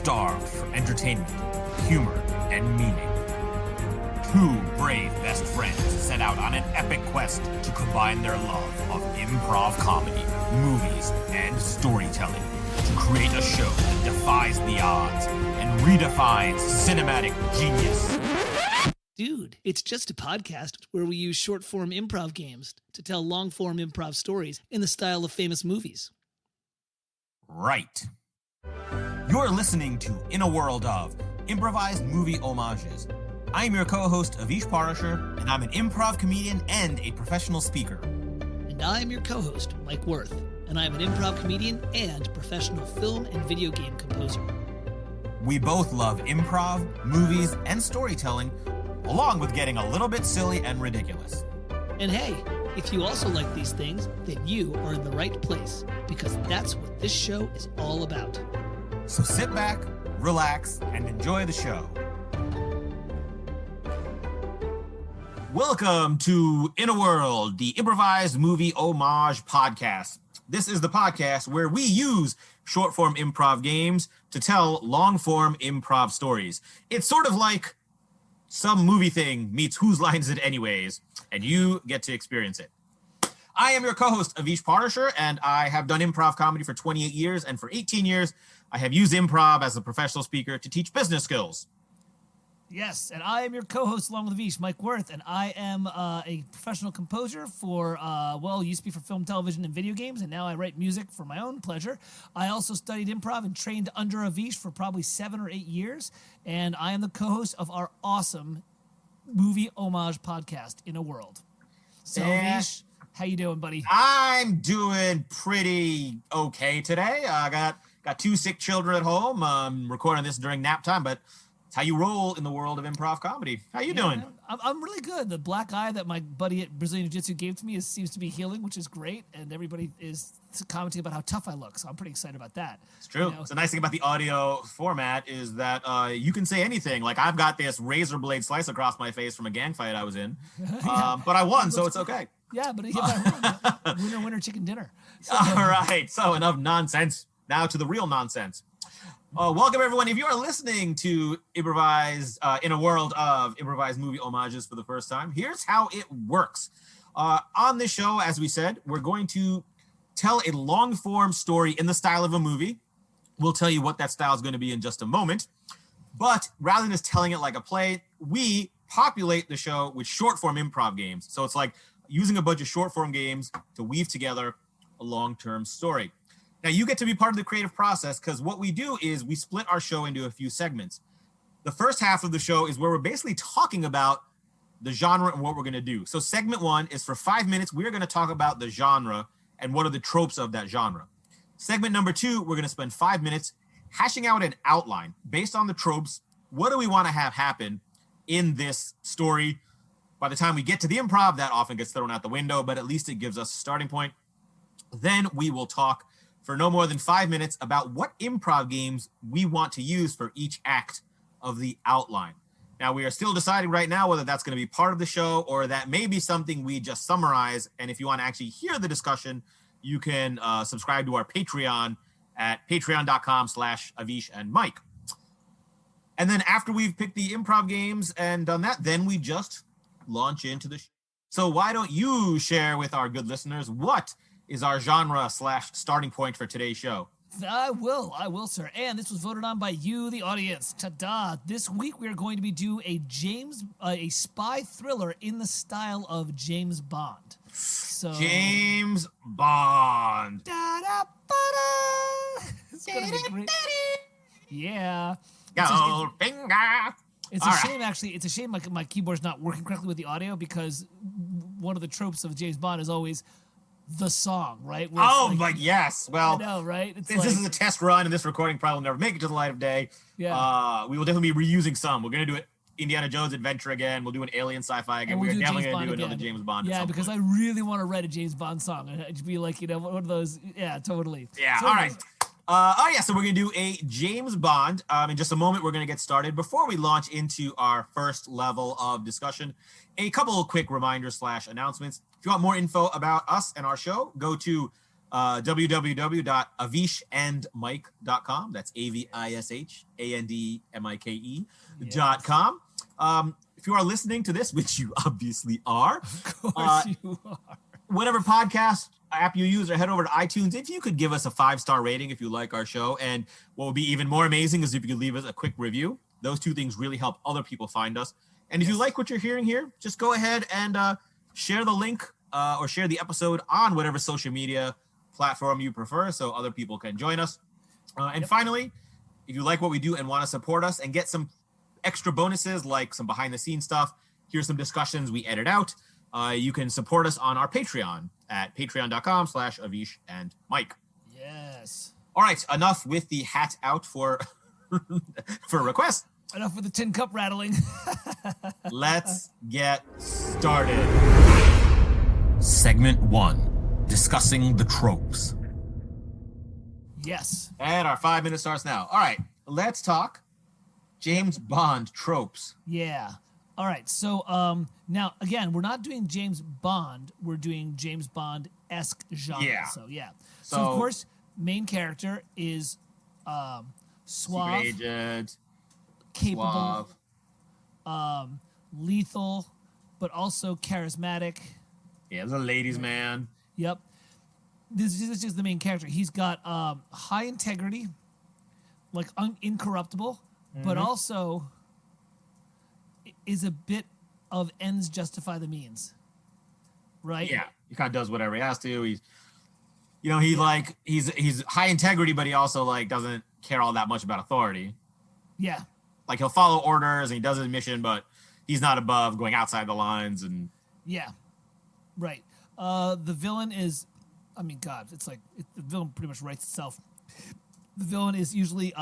starved for entertainment, humor, and meaning. Two brave best friends set out on an epic quest to combine their love of improv comedy, movies, and storytelling to create a show that defies the odds and redefines cinematic genius. Dude, it's just a podcast where we use short-form improv games to tell long-form improv stories in the style of famous movies. Right. You're listening to In a World of Improvised Movie Homages. I'm your co-host, Avish Parashar, and I'm an improv comedian and a professional speaker. And I'm your co-host, Mike Worth, and I'm an improv comedian and professional film and video game composer. We both love improv, movies, and storytelling, along with getting a little bit silly and ridiculous. And hey, if you also like these things, then you are in the right place, because that's what this show is all about. So sit back, relax, and enjoy the show. Welcome to In a World, the Improvised Movie Homage podcast. This is the podcast where we use short-form improv games to tell long-form improv stories. It's sort of like some movie thing meets Whose Line Is It Anyways, and you get to experience it. I am your co-host, Avish Parashar, and I have done improv comedy for 28 years, and for 18 years, I have used improv as a professional speaker to teach business skills. Yes, and I am your co-host along with Avish, Mike Worth, and I am a professional composer for, used to be for film, television, and video games, and now I write music for my own pleasure. I also studied improv and trained under Avish for probably 7 or 8 years, and I am the co-host of our awesome movie homage podcast, In a World. So, Avish, how you doing, buddy? I'm doing pretty okay today. I got 2 sick children at home. I'm recording this during nap time, but how you roll in the world of improv comedy. How you doing? I'm really good. The black eye that my buddy at Brazilian Jiu-Jitsu gave to me seems to be healing, which is great. And everybody is commenting about how tough I look. So I'm pretty excited about that. It's true. You know? The nice thing about the audio format is that you can say anything. Like I've got this razor blade slice across my face from a gang fight I was in. But I won, so it's okay. Yeah, but winner chicken dinner. So, all right. So enough nonsense. Now to the real nonsense. Welcome, everyone. If you are listening to Improvised in a World of Improvised Movie Homages for the first time, here's how it works. On this show, as we said, we're going to tell a long-form story in the style of a movie. We'll tell you what that style is going to be in just a moment. But rather than just telling it like a play, we populate the show with short-form improv games. So it's like using a bunch of short-form games to weave together a long-term story. Now, you get to be part of the creative process because what we do is we split our show into a few segments. The first half of the show is where we're basically talking about the genre and what we're going to do. So segment 1 is for 5 minutes. We're going to talk about the genre and what are the tropes of that genre. Segment number 2, we're going to spend 5 minutes hashing out an outline based on the tropes. What do we want to have happen in this story? By the time we get to the improv, that often gets thrown out the window, but at least it gives us a starting point. Then we will talk for no more than 5 minutes about what improv games we want to use for each act of the outline. Now, we are still deciding right now whether that's going to be part of the show or that may be something we just summarize. And if you want to actually hear the discussion, you can subscribe to our Patreon at patreon.com/Avish and Mike. And then after we've picked the improv games and done that, then we just launch into the show. So why don't you share with our good listeners what is our genre/starting point for today's show? I will, sir. And this was voted on by you, the audience. Ta-da! This week we are going to be doing a spy thriller in the style of James Bond. So James Bond. Da-da-ba-da. It's gonna be great. Yeah. Goldfinger. It's a shame, actually. It's a shame my keyboard's not working correctly with the audio because one of the tropes of James Bond is always the song, right? Yes. Well, I know, right? Since this is a test run and this recording probably will never make it to the light of day, we will definitely be reusing some. We're going to do it Indiana Jones Adventure again. We'll do an alien sci-fi again. We're definitely going to do another James Bond. Yeah, because I really want to write a James Bond song. It'd be like, one of those. Yeah, totally. Yeah, so, all right. So we're going to do a James Bond. In just a moment, we're going to get started. Before we launch into our first level of discussion, a couple of quick reminders/announcements. If you want more info about us and our show, go to www.avishandmike.com. That's AVISHANDMIKE.com. If you are listening to this, which you obviously are, Of course you are. Whatever podcast app you use, or head over to iTunes. If you could give us a 5-star rating if you like our show, and what would be even more amazing is if you could leave us a quick review. Those two things really help other people find us. And if you like what you're hearing here, just go ahead and share the link or share the episode on whatever social media platform you prefer, so other people can join us. And finally, if you like what we do and want to support us and get some extra bonuses like some behind the scenes stuff, here's some discussions we edit out. You can support us on our Patreon at patreon.com/Avish and Mike. Yes. All right, enough with the hat out for for requests. Enough with the tin cup rattling. Let's get started. Segment 1, discussing the tropes. Yes. And our 5 minute starts now. All right, let's talk James Bond tropes. Yeah. All right. So now, again, we're not doing James Bond. We're doing James Bond-esque genre. Yeah. So, yeah. So, of course, main character is suave, Secret agent, capable, suave. lethal, but also charismatic. Yeah, the ladies' man. Yep. This is the main character. He's got high integrity, like incorruptible, but also is a bit of ends justify the means, right? Yeah, he kind of does whatever he has to. He's, he's high integrity, but he also like doesn't care all that much about authority. Yeah. Like he'll follow orders and he does his mission, but he's not above going outside the lines. And yeah, right. The villain is, I mean, God, it's like the villain pretty much writes itself. The villain is usually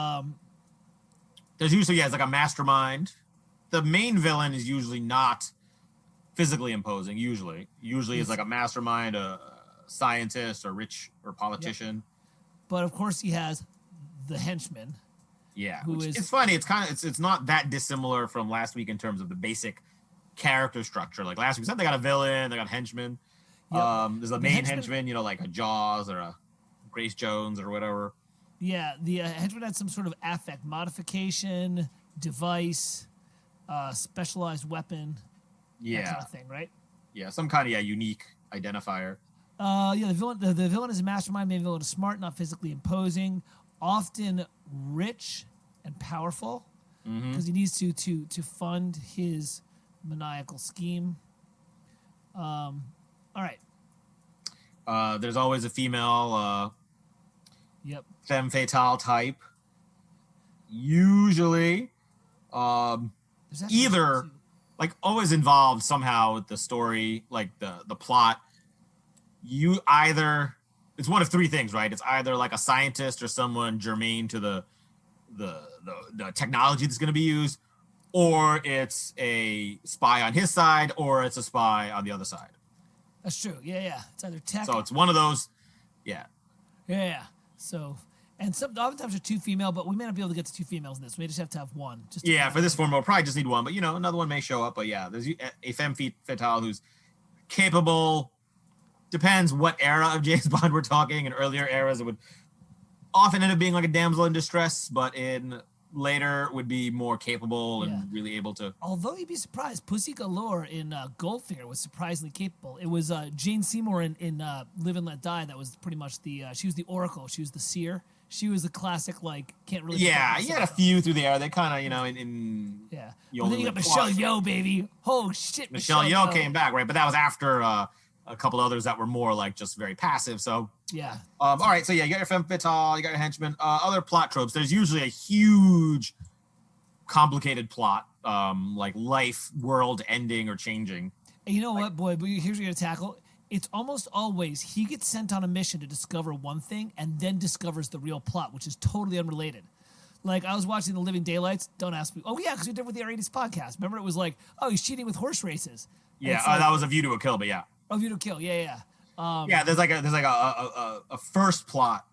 there's usually it's like a mastermind. The main villain is usually not physically imposing. Usually it's like a mastermind, a scientist, or rich or politician. Yep. But of course, he has the henchman. Yeah, who is, it's funny. It's kind of it's not that dissimilar from last week in terms of the basic character structure. Like last week, they got a villain, they got a henchman. Yep. There's a main henchman, like a Jaws or a Grace Jones or whatever. Yeah, the henchman had some sort of affect modification, device, specialized weapon, that kind of thing, right? Yeah, some kind of unique identifier. The villain is a mastermind. Main villain is smart, not physically imposing, often rich and powerful because he needs to fund his maniacal scheme. All right. There's always a female femme fatale type. Usually, either like always involved somehow with the story, like the plot. It's one of three things, right? It's either like a scientist or someone germane to the technology that's going to be used, or it's a spy on his side, or it's a spy on the other side. That's true. Yeah. It's either tech. So it's one of those. Yeah. Yeah. So, and oftentimes there's two female, but we may not be able to get to two females in this. We just have to have one. For this form, we'll probably just need one, but another one may show up. But yeah, there's a femme fatale who's capable. Depends what era of James Bond we're talking. In earlier eras, it would often end up being like a damsel in distress, but in later would be more capable and really able to. Although you'd be surprised, Pussy Galore in Goldfinger was surprisingly capable. It was Jane Seymour in Live and Let Die that was pretty much she was the Oracle. She was the seer. She was the classic, like, can't really. Yeah, you had a few through the era. They kind of, in. Yeah. But then you got Michelle Yeoh, baby. Oh, shit. Michelle Yeoh came back, right? But that was after a couple others that were more like just very passive. So. Yeah. All right. So, you got your femme fatale, you got your henchman. Other plot tropes. There's usually a huge, complicated plot, like life, world ending or changing. And you know what, boy? But here's what you're going to tackle. It's almost always he gets sent on a mission to discover one thing and then discovers the real plot, which is totally unrelated. Like, I was watching The Living Daylights. Don't ask me. Oh, yeah, because we did with the R80s podcast. Remember, it was like, oh, he's cheating with horse races. Yeah, that was A View to a Kill, but yeah. A View to a Kill, yeah. There's a first plot.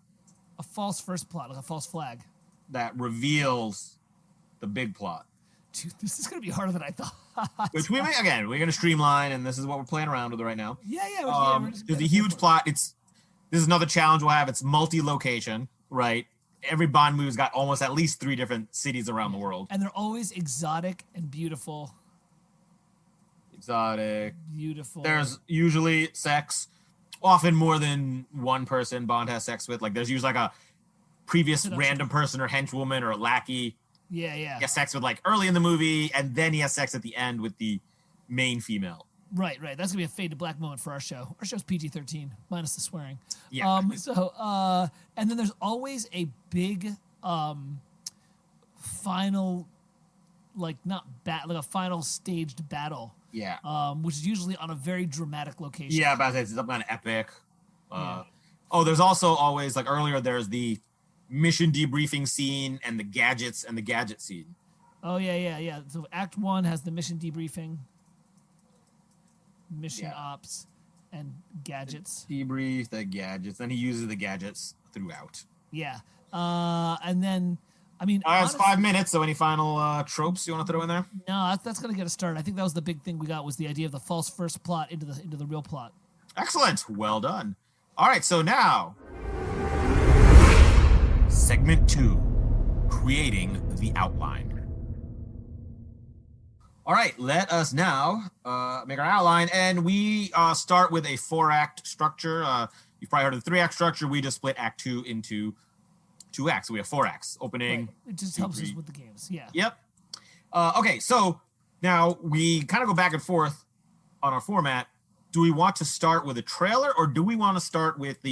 A false first plot, like a false flag. That reveals the big plot. Dude, this is going to be harder than I thought. Which we're going to streamline, and this is what we're playing around with right now. Yeah. There's a huge plot. This is another challenge we'll have. It's multi-location, right? Every Bond movie's got almost at least 3 different cities around the world. And they're always exotic and beautiful. Exotic. Beautiful. There's usually sex, often more than one person Bond has sex with. Like there's usually like a previous random person or henchwoman or a lackey. Yeah. He has sex with like early in the movie, and then he has sex at the end with the main female. Right. That's gonna be a fade to black moment for our show. Our show's PG-13 minus the swearing. Yeah. And then there's always a big final, like a final staged battle. Yeah. Which is usually on a very dramatic location. Yeah, but it's some kind of epic. Oh, there's also always like earlier. There's the mission debriefing scene and the gadgets and the gadget scene. Oh yeah. So Act 1 has the mission debriefing, mission ops, and gadgets. Debrief the gadgets, and he uses the gadgets throughout. Yeah. And then, I mean, it's 5 minutes. So any final tropes you want to throw in there? No, that's gonna get us started. I think that was the big thing we got, was the idea of the false first plot into the real plot. Excellent. Well done. All right. So now, segment 2, creating the outline. All right, let us now make our outline, and we start with a 4-act structure. You've probably heard of the 3-act structure. We just split Act 2 into 2 acts. So we have 4 acts. Opening. Right. It just helps us with the games. Yeah. Yep. Okay, so now we kind of go back and forth on our format. Do we want to start with a trailer, or do we want to start with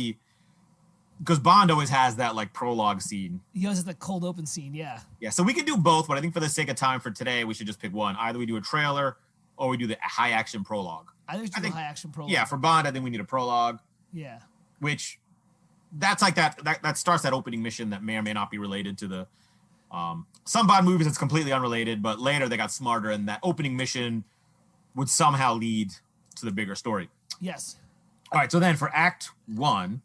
because Bond always has that like prologue scene. He always has that cold open scene, yeah. Yeah, so we can do both, but I think for the sake of time for today, we should just pick one. Either we do a trailer or we do the high action prologue. I think high action prologue. Yeah, for Bond, I think we need a prologue. Yeah. Which that's like that starts that opening mission that may or may not be related to the some Bond movies it's completely unrelated, but later they got smarter and that opening mission would somehow lead to the bigger story. Yes. All right, so then for Act 1,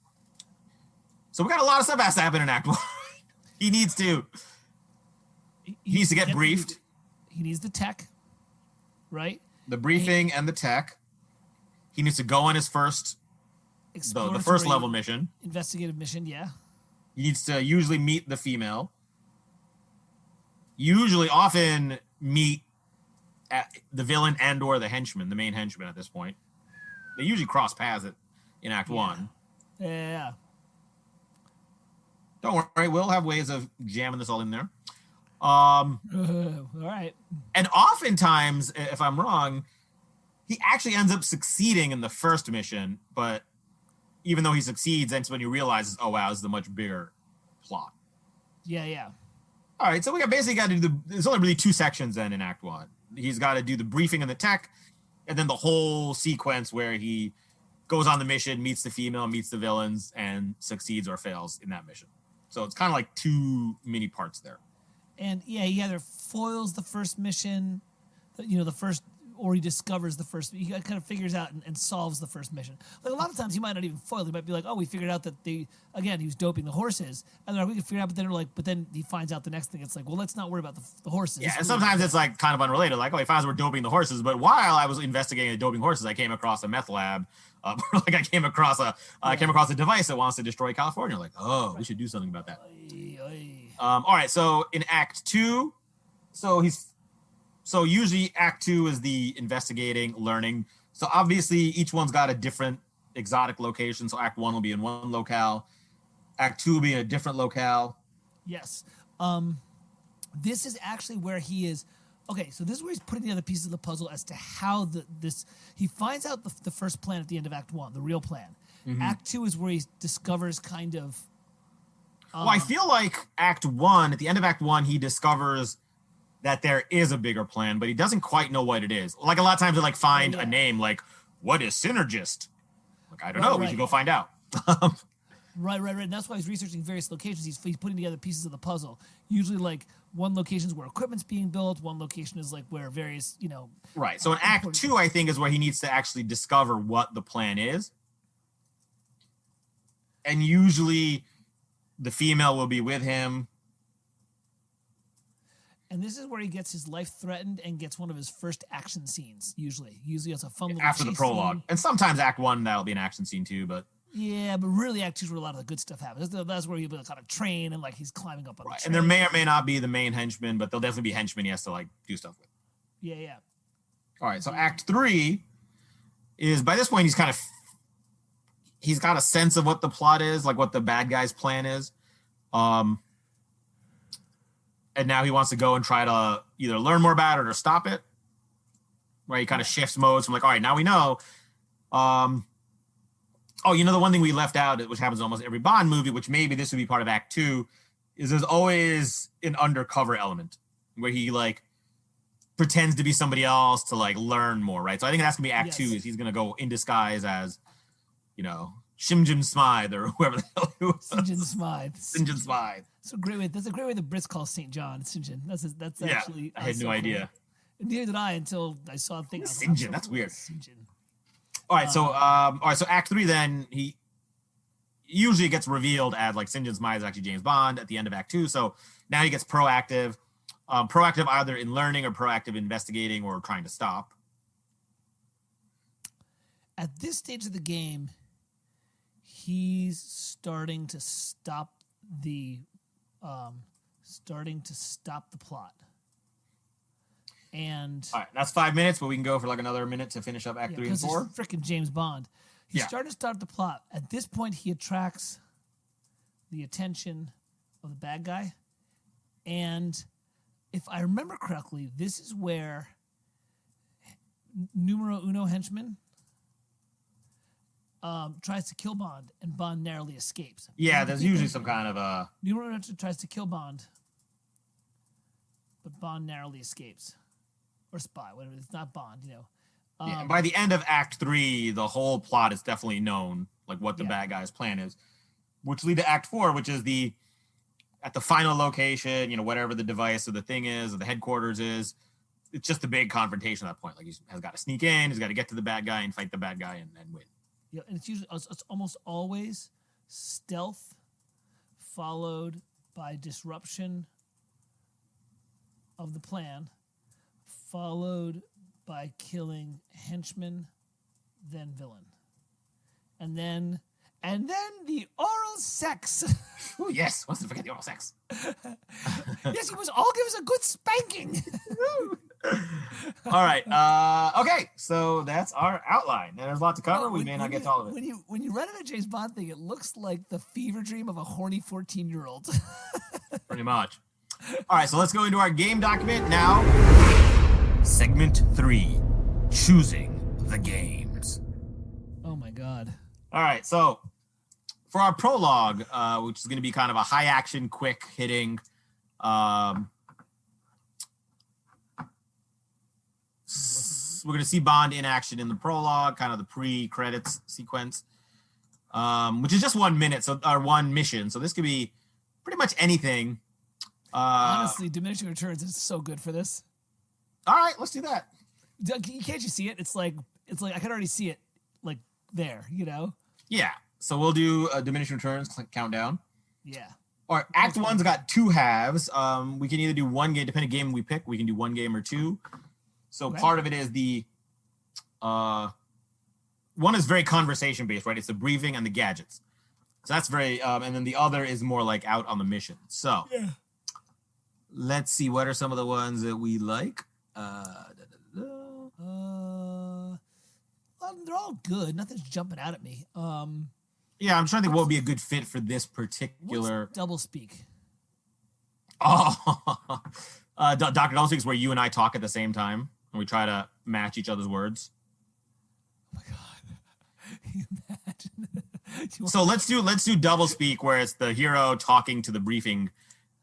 so we got a lot of stuff has to happen in Act 1. He needs to get briefed. He needs the tech, right? The briefing and the tech. He needs to go on his first the first level mission. Investigative mission, yeah. He needs to usually meet the female. Often meet the villain and or the henchman, the main henchman at this point. They usually cross paths in Act 1. Yeah. Don't worry, we'll have ways of jamming this all in there. All right. And oftentimes, if I'm wrong, he actually ends up succeeding in the first mission, but even though he succeeds, that's when he realizes, oh wow, this is a much bigger plot. Yeah. All right, so we basically got to do there's only really 2 sections then in Act 1. He's got to do the briefing and the tech, and then the whole sequence where he goes on the mission, meets the female, meets the villains, and succeeds or fails in that mission. So it's kind of like 2 mini parts there. And yeah, he either foils the first mission, or he discovers the first. He kind of figures out and solves the first mission. Like a lot of times, he might not even foil. He might be like, "Oh, we figured out that he was doping the horses," and then we can figure out. But then he finds out the next thing. It's like, well, let's not worry about the horses. Yeah, and sometimes it's like kind of unrelated. Like, oh, he finds we're doping the horses, but while I was investigating the doping horses, I came across a meth lab. Like I came across a device that wants to destroy California. Like, oh, we should do something about that. All right, so in Act 2, so usually Act 2 is the investigating, learning. So obviously each one's got a different exotic location. So Act 1 will be in one locale. Act 2 will be in a different locale. Yes. This is actually where he is. Okay, so this is where he's putting together pieces of the puzzle as to how he finds out the first plan at the end of Act 1, the real plan. Mm-hmm. Act 2 is where he discovers kind of. Well, I feel like Act 1, at the end of Act 1, he discovers that there is a bigger plan, but he doesn't quite know what it is. Like a lot of times they find a name like, what is synergist? Like, I don't know. We should go find out. Right. And that's why he's researching various locations. He's putting together pieces of the puzzle. Usually like one location is where equipment's being built. One location is like where various, Right. So in Act 2, I think is where he needs to actually discover what the plan is. And usually the female will be with him. And this is where he gets his life threatened and gets one of his first action scenes, usually. Usually it's a fun little after the prologue. Scene. And sometimes Act 1, that'll be an action scene too, but Yeah, but really Act 2 is where a lot of the good stuff happens. That's where he'll be on a train and like he's climbing up on the train. And there may or may not be the main henchman, but there'll definitely be henchmen he has to like do stuff with. Yeah. All right, so Act 3 is, by this point, he's got a sense of what the plot is, like what the bad guy's plan is. And now he wants to go and try to either learn more about it or stop it. Right, he kind of shifts modes from like, all right, now we know. The one thing we left out, which happens in almost every Bond movie, which maybe this would be part of Act 2, is there's always an undercover element where he like pretends to be somebody else to like learn more, right? So I think that's gonna be Act 2, is he's gonna go in disguise as, Shimjin Smythe or whoever the hell he was. Sinjin Smythe. That's a great way the Brits call St. John. Sinjin. That's actually. I had no idea. And neither did I until I saw a thing. Sinjin. That's weird. Sinjin. All right, so Act 3 then he usually gets revealed as like St. John Smythe is actually James Bond at the end of Act 2. So now he gets proactive either in learning or proactive investigating or trying to stop. At this stage of the game, he's starting to stop the plot. And all right, that's 5 minutes, but we can go for like another minute to finish up Act 3 and 4. Freaking James Bond. He's starting to start the plot. At this point, he attracts the attention of the bad guy. And if I remember correctly, this is where numero uno henchman tries to kill Bond, and Bond narrowly escapes. Yeah, there's usually some kind of a... Numero uno tries to kill Bond, but Bond narrowly escapes. Or spy, whatever. It's not Bond, and by the end of Act 3, the whole plot is definitely known, like what the bad guy's plan is, which lead to Act 4, which is at the final location, whatever the device or the thing is, or the headquarters is. It's just a big confrontation at that point. Like he has got to sneak in, he's got to get to the bad guy and fight the bad guy and win. Yeah, and it's almost always stealth followed by disruption of the plan, followed by killing henchman, then villain, and then the oral sex. Oh yes, let's not forget the oral sex. Yes, he was all give us a good spanking. All right. Okay, so that's our outline. And there's a lot to cover. We may not get to all of it. When you run into a James Bond thing, it looks like the fever dream of a horny 14-year-old. Pretty much. All right, so let's go into our game document now. Segment 3, choosing the games. Oh my God. All right, so for our prologue, which is going to be kind of a high action, quick hitting, we're going to see Bond in action in the prologue, kind of the pre-credits sequence, which is just 1 minute, or one mission. So this could be pretty much anything. Honestly, diminishing returns is so good for this. All right, let's do that. Can't you see it? It's like I can already see it, like there, Yeah. So we'll do a diminishing returns countdown. Yeah. All right, Act 1's got 2 halves. We can either do one game, depending on the game we pick. We can do one game or 2. So part of it is one is very conversation based, right? It's the briefing and the gadgets. So that's very, and then the other is more like out on the mission. So let's see, what are some of the ones that we like? They're all good. Nothing's jumping out at me. Yeah, I'm trying to think what would be a good fit for this particular. DoubleSpeak. Oh, Dr. DoubleSpeak is where you and I talk at the same time and we try to match each other's words. Oh my God! Can you imagine? So let's do DoubleSpeak, where it's the hero talking to the briefing,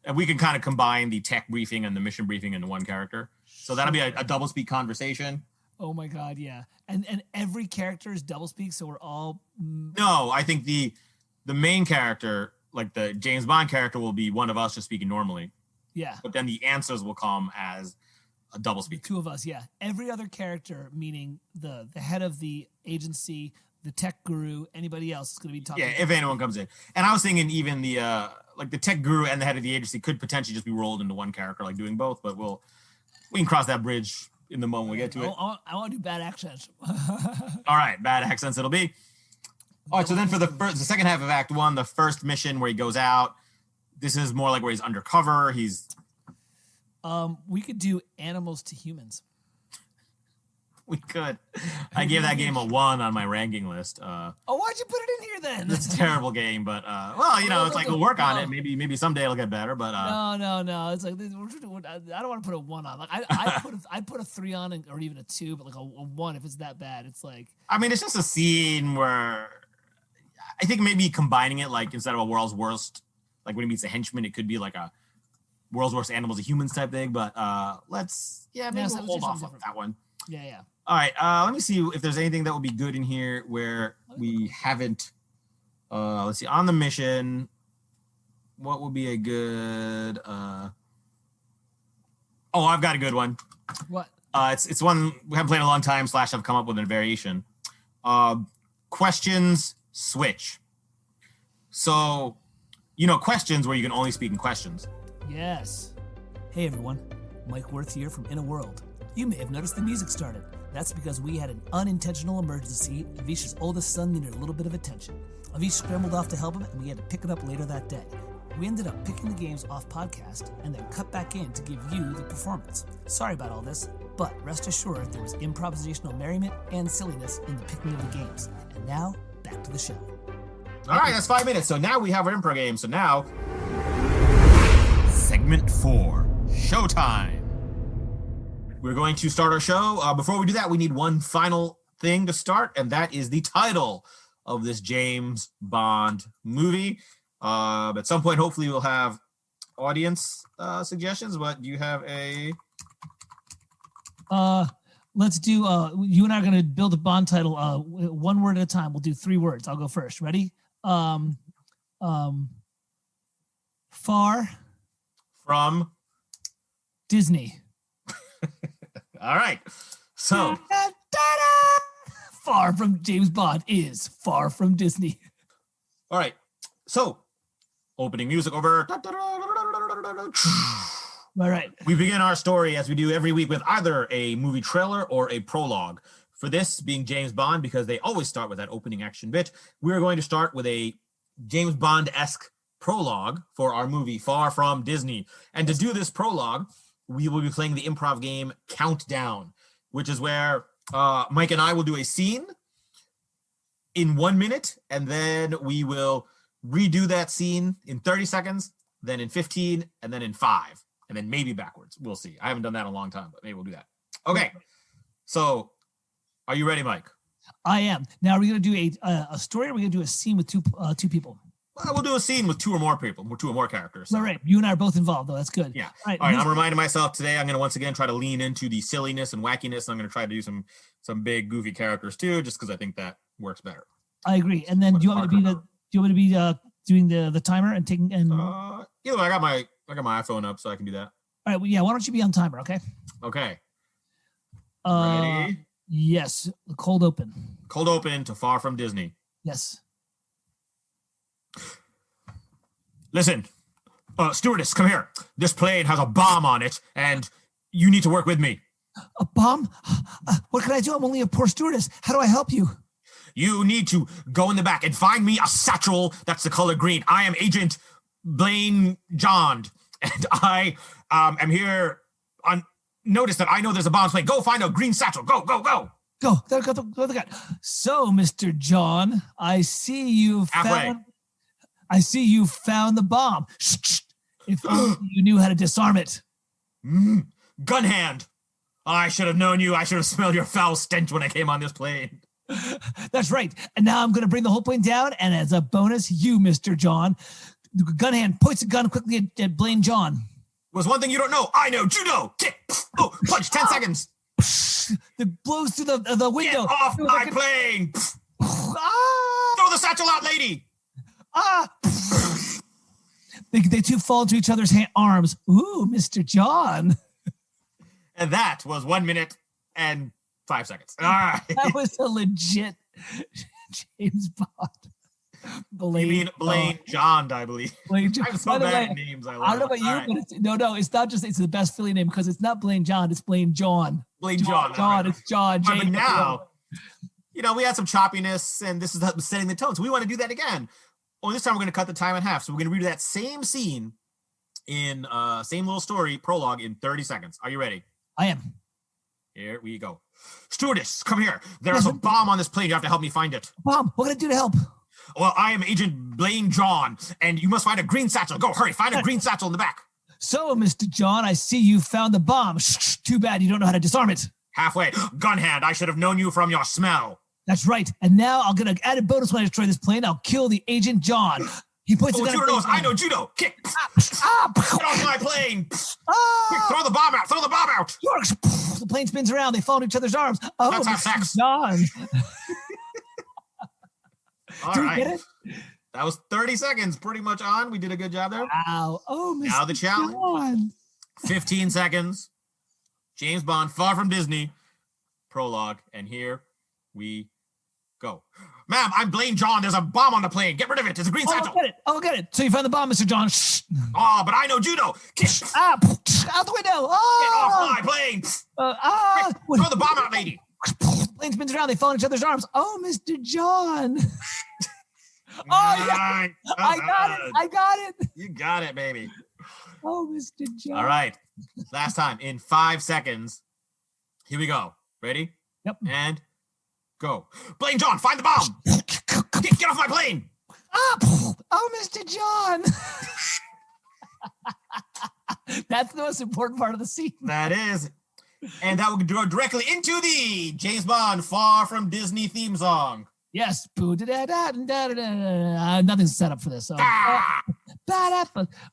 and we can kind of combine the tech briefing and the mission briefing into one character. So that'll be a DoubleSpeak conversation. Oh my God, yeah. And every character is DoubleSpeak, so we're all... No, I think the main character, like the James Bond character, will be one of us just speaking normally. Yeah. But then the answers will come as a DoubleSpeak. 2 of us, yeah. Every other character, meaning the head of the agency, the tech guru, anybody else is going to be talking. Yeah, if anyone comes in. And I was thinking even the tech guru and the head of the agency could potentially just be rolled into one character, like doing both, but we can cross that bridge in the moment we get to it. I want to do bad accents. All right, bad accents it'll be. All right, so then for the second half of Act 1, the first mission where he goes out, this is more like where he's undercover. We could do animals to humans. We could. I gave that game a 1 on my ranking list. Why'd you put it in here then? It's a terrible game, but it's like we'll work on it. Maybe someday it'll get better. But no. It's like I don't want to put a 1 on. Like I put a 3 on, or even a 2, but like a 1 if it's that bad. It's like. I mean, it's just a scene where I think maybe combining it, like instead of a world's worst, like when he meets a henchman, it could be like a world's worst animals to humans type thing. But maybe we'll hold off on that one. Yeah. All right, let me see if there's anything that will be good in here where we haven't. Let's see. On the mission, what would be a good? I've got a good one. What? It's one we haven't played in a long time. / I've come up with a variation. Questions switch. So, questions where you can only speak in questions. Yes. Hey everyone, Mike Worth here from In a World. You may have noticed the music started. That's because we had an unintentional emergency. Avish's oldest son needed a little bit of attention. Avish scrambled off to help him, and we had to pick it up later that day. We ended up picking the games off podcast and then cut back in to give you the performance. Sorry about all this, but rest assured there was improvisational merriment and silliness in the picking of the games. And now, back to the show. All right, that's 5 minutes. So now we have our improv game. So now, segment 4, showtime. We're going to start our show. Before we do that, we need one final thing to start, and that is the title of this James Bond movie. At some point, hopefully, we'll have audience suggestions. But do you have a? Let's do. You and I are going to build a Bond title. One word at a time. We'll do 3 words. I'll go first. Ready? Far from Disney. All right. So far from James Bond is far from Disney. All right. So opening music over. All right. We begin our story as we do every week with either a movie trailer or a prologue. For this being James Bond, because they always start with that opening action bit, we're going to start with a James Bond-esque prologue for our movie Far From Disney. And to do this prologue, we will be playing the improv game Countdown, which is where Mike and I will do a scene in 1 minute, and then we will redo that scene in 30 seconds, then in 15, and then in 5, and then maybe backwards. We'll see. I haven't done that in a long time, but maybe we'll do that. Okay. So are you ready, Mike? I am. Now, are we going to do a story, or are we going to do a scene with two people? Well, we'll do a scene with 2 or more people, 2 or more characters. So. All right. You and I are both involved, though. That's good. Yeah. All right. I'm reminding myself today, I'm going to once again try to lean into the silliness and wackiness. And I'm going to try to do some big, goofy characters, too, just because I think that works better. I agree. And then do you want me to be doing the timer and taking and either way, I got my iPhone up so I can do that. All right, well, yeah, why don't you be on timer, okay? Okay. Ready? Yes. Cold open. Cold open to Far From Disney. Yes. Listen, stewardess, come here. This plane has a bomb on it, and you need to work with me. A bomb? What can I do? I'm only a poor stewardess. How do I help you? You need to go in the back and find me a satchel that's the color green. I am Agent Blaine Jawn, and I am here on notice that I know there's a bomb plane. Go find a green satchel. Go, go, go. Go the guy. So, Mr. Jawn, I see you found the bomb. Shh. If only you knew how to disarm it. Gun hand. I should have known you. I should have smelled your foul stench when I came on this plane. That's right. And now I'm going to bring the whole plane down. And as a bonus, you, Mr. Jawn, the gun hand points a gun quickly at Blaine Jawn. Was one thing you don't know. I know judo. Kick. Oh, punch. 10 seconds. It blows through the window. Get off my plane. Throw the satchel out, lady. They two fall into each other's arms. Ooh, Mr. Jawn. And that was 1 minute and 5 seconds. All right. That was a legit James Bond. Blaine Jawn, I believe. Blaine Jawn. I'm so bad at names. I don't know about you, but it's not just, it's the best Philly name because it's not Blaine Jawn, it's Blaine Jawn. Blaine Jawn. Jawn, it's John. But now, we had some choppiness, and this is setting the tone. So we want to do that again. Only this time we're going to cut the time in half. So we're going to redo that same scene in same little story, prologue, in 30 seconds. Are you ready? I am. Here we go. Stewardess, come here. There's a bomb on this plane. You have to help me find it. Bomb, what can I do to help? Well, I am Agent Blaine Jawn, and you must find a green satchel. Go, hurry, find a green satchel in the back. So, Mr. John, I see you found the bomb. Too bad you don't know how to disarm it. Halfway. Gun hand, I should have known you from your smell. That's right. And now I'll get an added bonus when I destroy this plane. I'll kill the Agent John. He points a gun. Judo knows. I know judo. Kick. Get off my plane. Quick, throw the bomb out. Throw the bomb out. The plane spins around. They fall into each other's arms. Oh, let's have sex. John. All Do we right. get it? That was 30 seconds pretty much on. We did a good job there. Wow. Oh, Mr. Now the challenge. John. 15 seconds. James Bond, Far From Disney. Prologue. And here we go. Ma'am, I'm Blaine Jawn. There's a bomb on the plane. Get rid of it. It's a green satchel. I'll get it. So you found the bomb, Mr. John. Oh, but I know judo. Kick. Out the window. Get off my plane. Quick, throw the bomb out, lady. The plane spins around. They fall in each other's arms. Oh, Mr. John. Yeah. I got it. You got it, baby. Oh, Mr. John. All right. Last time in 5 seconds. Here we go. Ready? Yep. And go. Blaine Jawn, find the bomb. Get off my plane. Oh, Mr. John. That's the most important part of the scene. That is. And that will go directly into the James Bond Far From Disney theme song. Yes. Nothing's set up for this. So. All right,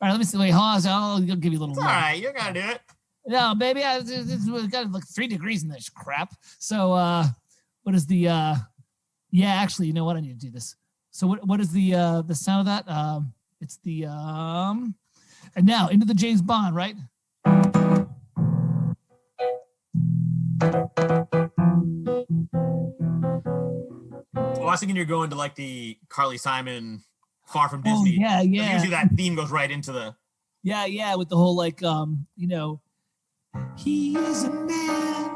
let me see. Wait, hold on. I'll give you a little. It's all right. You're going to do it. No, baby. It's got like 3 degrees in this crap. So, what is the? Yeah, actually, you know what? I need to do this. So, what is the sound of that? It's the and now into the James Bond, right? Well, I was thinking you're going to like the Carly Simon Far From Disney. Oh, yeah. Usually that theme goes right into the. Yeah, with the whole like he is a man.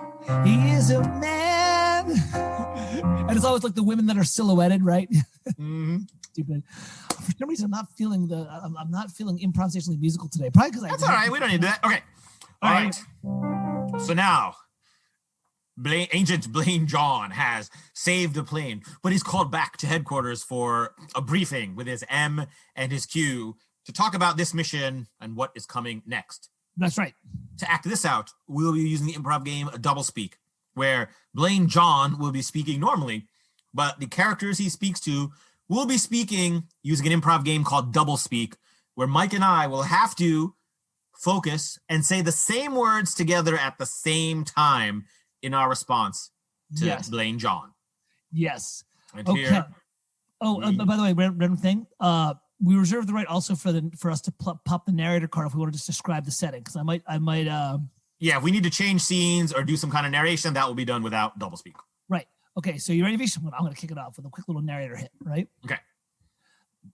He is a man. And it's always like the women that are silhouetted, right? Mm-hmm. Stupid. For some reason, I'm not feeling improvisationally musical today. Probably because That's all right. We don't need that. Okay. All right. So now, Agent Blaine Jawn has saved the plane, but he's called back to headquarters for a briefing with his M and his Q to talk about this mission and what is coming next. That's right. To act this out, we'll be using the improv game DoubleSpeak, where Blaine Jawn will be speaking normally, but the characters he speaks to will be speaking using an improv game called DoubleSpeak, where Mike and I will have to focus and say the same words together at the same time in our response to Blaine Jawn. Yes. And okay. Here by the way, random thing. We reserve the right also for us to pop the narrator card if we want to just describe the setting, because I might. Yeah, if we need to change scenes or do some kind of narration, that will be done without DoubleSpeak. Right. Okay. So you ready, Vish? I'm going to kick it off with a quick little narrator hit. Right. Okay.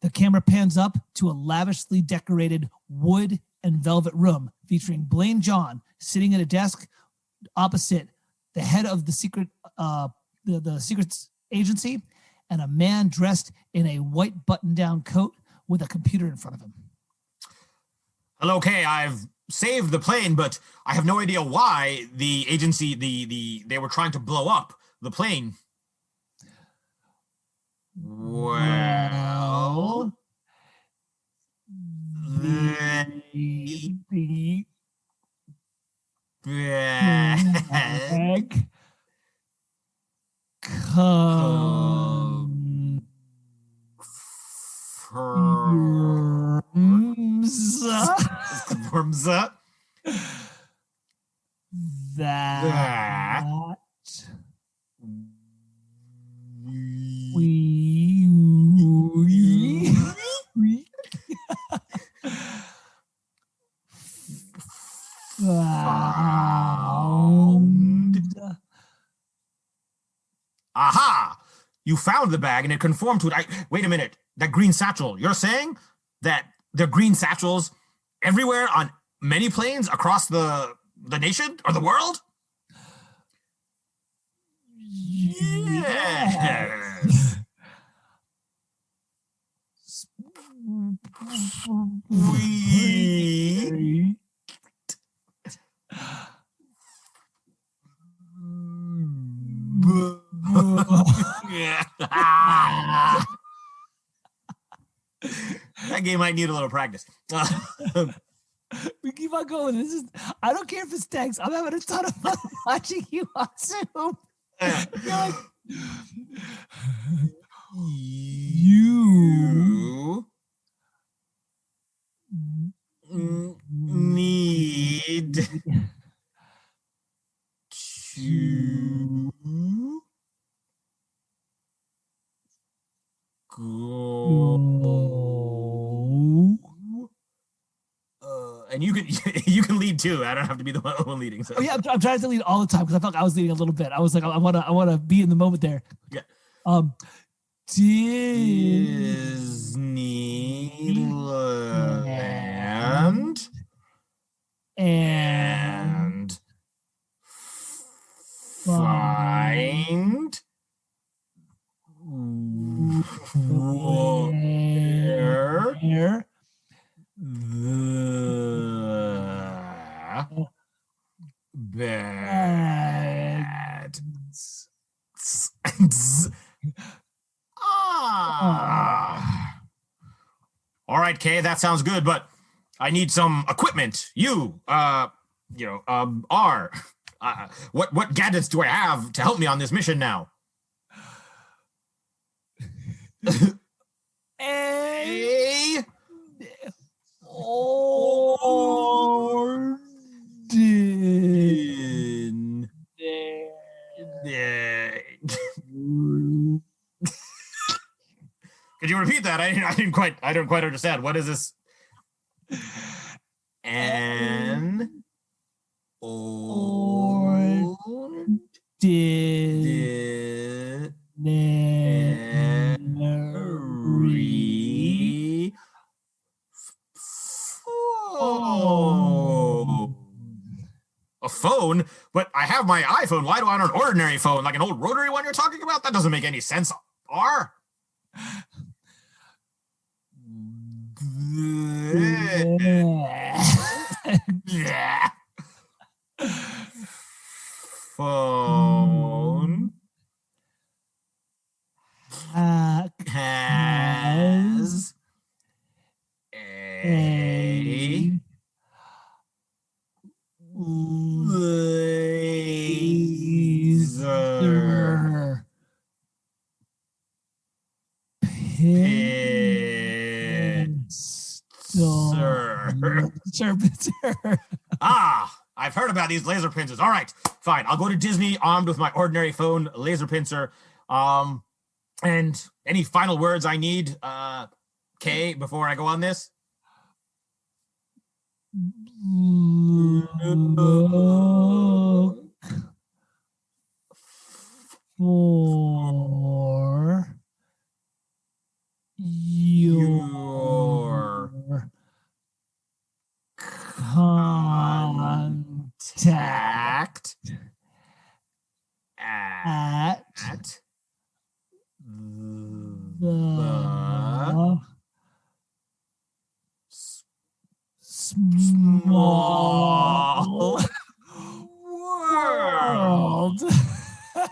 The camera pans up to a lavishly decorated wood and velvet room featuring Blaine Jawn sitting at a desk opposite the head of the secret secrets agency, and a man dressed in a white button-down coat with a computer in front of him. Hello, Kay. I've saved the plane, but I have no idea why the agency, they were trying to blow up the plane. Well, confirms that we found. Aha! You found the bag and it conformed to it. Wait a minute. That green satchel. You're saying that there are green satchels everywhere on many planes across the nation or the world? Yes. We that game might need a little practice. We keep on going. This is. I don't care if it's text. I'm having a ton of fun watching you on Zoom. You're like, you need to go. And you can lead too. I don't have to be the one leading. So. Oh yeah, I'm trying to lead all the time because I felt like I was leading a little bit. I was like, I wanna be in the moment there. Yeah. Disneyland and find where the bad all right, Kay, that sounds good, but I need some equipment. What gadgets do I have to help me on this mission now? Could you repeat that? I didn't quite understand. What is this? An ordinary a phone? But I have my iPhone. Why do I want an ordinary phone? Like an old rotary one you're talking about? That doesn't make any sense. R? Phone has a laser pincer. I've heard about these laser pincers. All right, fine. I'll go to Disney armed with my ordinary phone laser pincer. And any final words I need, Kay, before I go on this? Look for your contact at the small world.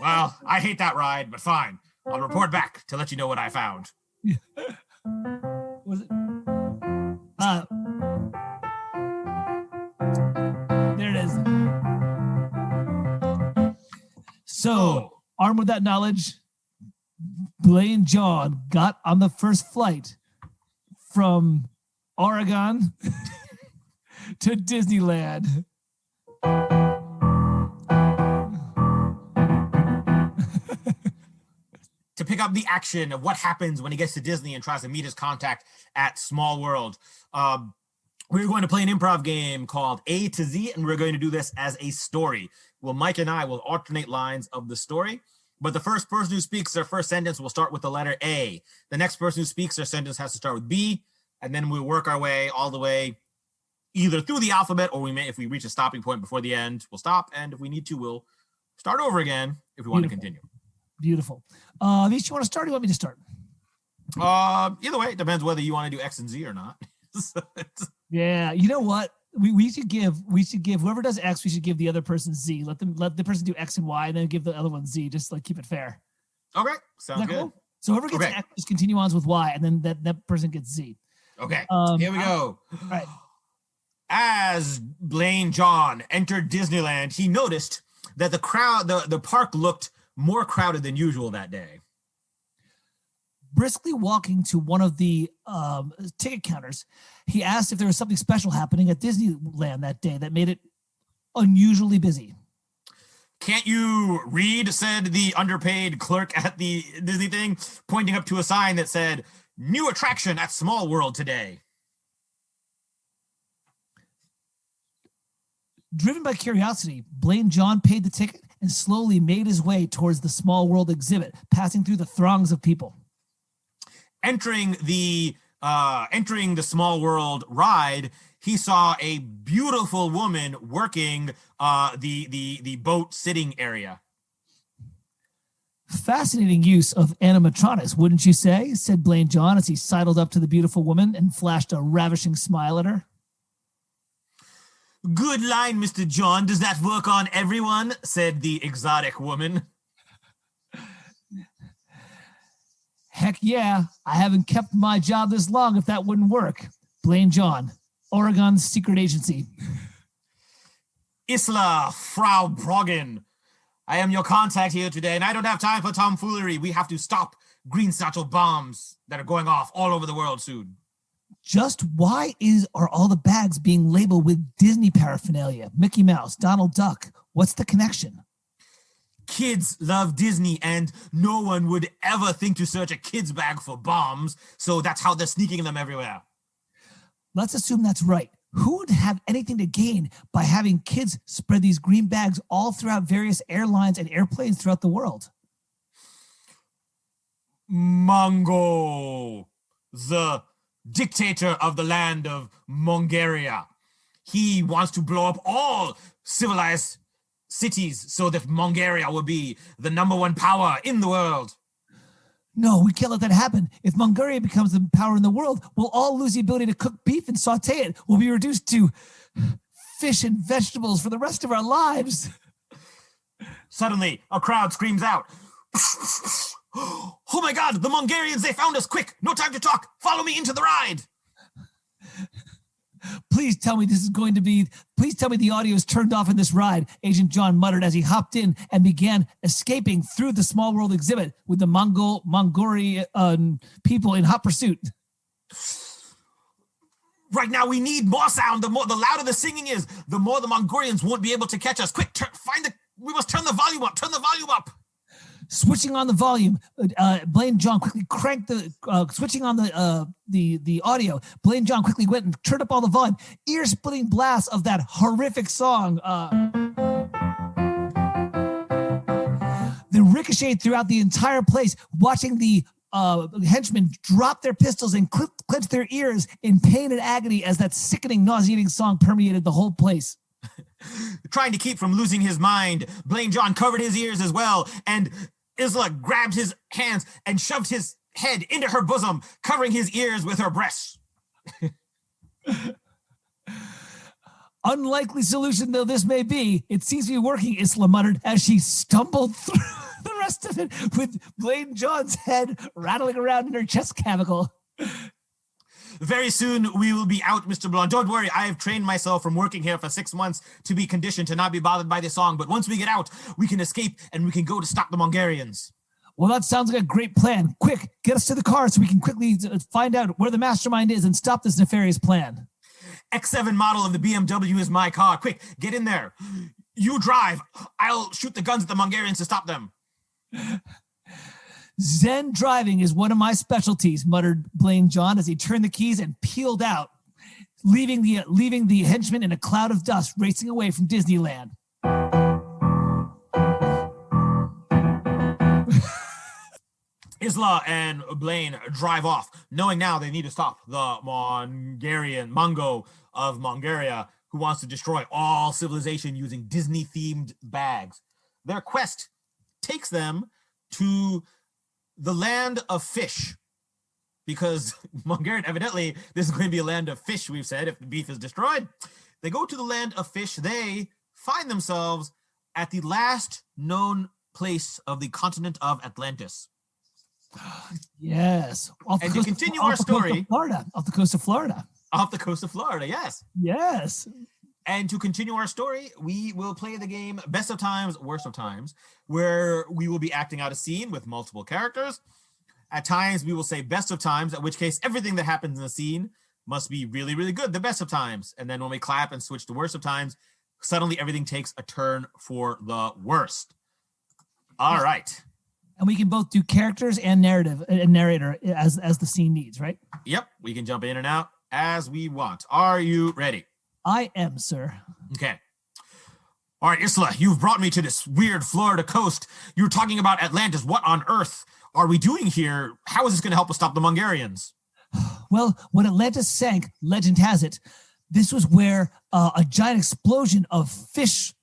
Well, I hate that ride, but fine. I'll report back to let you know what I found. Was it? There it is. So, armed with that knowledge, Blaine Jawn got on the first flight from Oregon to Disneyland. To pick up the action of what happens when he gets to Disney and tries to meet his contact at Small World. We're going to play an improv game called A to Z, and we're going to do this as a story. Well, Mike and I will alternate lines of the story, but the first person who speaks their first sentence will start with the letter A. The next person who speaks their sentence has to start with B, and then we'll work our way all the way either through the alphabet, or if we reach a stopping point before the end, we'll stop, and if we need to, we'll start over again if we want to continue. Beautiful. Vish, you want to start or you want me to start? Either way, it depends whether you want to do X and Z or not. Yeah, you know what? We should give whoever does X, we should give the other person Z. Let the person do X and Y, and then give the other one Z. Just like keep it fair. Okay, sounds good. Cool? So whoever gets X just continue on with Y, and then that person gets Z. Okay, here we go. All right. As Blaine Jawn entered Disneyland, he noticed that the park looked more crowded than usual that day. Briskly walking to one of the ticket counters, he asked if there was something special happening at Disneyland that day that made it unusually busy. Can't you read, said the underpaid clerk at the Disney thing, pointing up to a sign that said, "New attraction at Small World today." Driven by curiosity, Blaine Jawn paid the ticket and slowly made his way towards the Small World exhibit, passing through the throngs of people. Entering the Small World ride, he saw a beautiful woman working the boat sitting area. Fascinating use of animatronics, wouldn't you say? Said Blaine Jawn as he sidled up to the beautiful woman and flashed a ravishing smile at her. Good line, Mr. Jawn. Does that work on everyone? Said the exotic woman. Heck yeah, I haven't kept my job this long if that wouldn't work. Blaine Jawn, Oregon's secret agency. Isla, Frau Broggen. I am your contact here today, and I don't have time for tomfoolery. We have to stop green satchel bombs that are going off all over the world soon. Just why are all the bags being labeled with Disney paraphernalia? Mickey Mouse, Donald Duck. What's the connection? Kids love Disney, and no one would ever think to search a kid's bag for bombs, so that's how they're sneaking them everywhere. Let's assume that's right. Who would have anything to gain by having kids spread these green bags all throughout various airlines and airplanes throughout the world? Mongo, the dictator of the land of Mongoria. He wants to blow up all civilized cities so that Mongoria will be the #1 power in the world. No, we can't let that happen. If Mongolia becomes the power in the world, we'll all lose the ability to cook beef and saute it. We'll be reduced to fish and vegetables for the rest of our lives. Suddenly, a crowd screams out, "Oh my God, the Mongorians, they found us! Quick, no time to talk! Follow me into the ride!" Please tell me the audio is turned off in this ride, Agent Jawn muttered as he hopped in and began escaping through the Small World exhibit with the Mongorian people in hot pursuit. Right now, we need more sound. The louder the singing is, the more the Mongorians won't be able to catch us. Quick, we must turn the volume up. Turn the volume up. Switching on the volume, Blaine Jawn quickly cranked switching on the audio. Blaine Jawn quickly went and turned up all the volume. Ear-splitting blasts of that horrific song. Then ricocheted throughout the entire place, watching the henchmen drop their pistols and clench their ears in pain and agony as that sickening, nauseating song permeated the whole place. Trying to keep from losing his mind, Blaine Jawn covered his ears as well, and Isla grabbed his hands and shoved his head into her bosom, covering his ears with her breasts. Unlikely solution though this may be, it seems to be working, Isla muttered as she stumbled through the rest of it with Blaine Jawn's head rattling around in her chest cavacle. Very soon we will be out, Mr. Blonde. Don't worry, I have trained myself from working here for 6 months to be conditioned to not be bothered by this song. But once we get out, we can escape and we can go to stop the Mongorians. Well, that sounds like a great plan. Quick, get us to the car so we can quickly find out where the mastermind is and stop this nefarious plan. X7 model of the BMW is my car. Quick, get in there. You drive. I'll shoot the guns at the Mongorians to stop them. Zen driving is one of my specialties, muttered Blaine Jawn as he turned the keys and peeled out, leaving the henchmen in a cloud of dust racing away from Disneyland. Isla and Blaine drive off, knowing now they need to stop the Mongo of Mongoria, who wants to destroy all civilization using Disney-themed bags. Their quest takes them to the land of fish. Because Mongorian, evidently, this is going to be a land of fish, we've said, if the beef is destroyed. They go to the land of fish. They find themselves at the last known place of the continent of Atlantis. Yes. And to continue our story. Off the coast of Florida. Off the coast of Florida, yes. Yes. And to continue our story, we will play the game Best of Times, Worst of Times, where we will be acting out a scene with multiple characters. At times, we will say Best of Times, at which case everything that happens in the scene must be really, really good, the Best of Times. And then when we clap and switch to Worst of Times, suddenly everything takes a turn for the worst. All right. And we can both do characters and narrator as the scene needs, right? Yep, we can jump in and out as we want. Are you ready? I am, sir. Okay. All right, Isla, you've brought me to this weird Florida coast. You were talking about Atlantis. What on earth are we doing here? How is this going to help us stop the Mongorians? Well, when Atlantis sank, legend has it, this was where a giant explosion of fish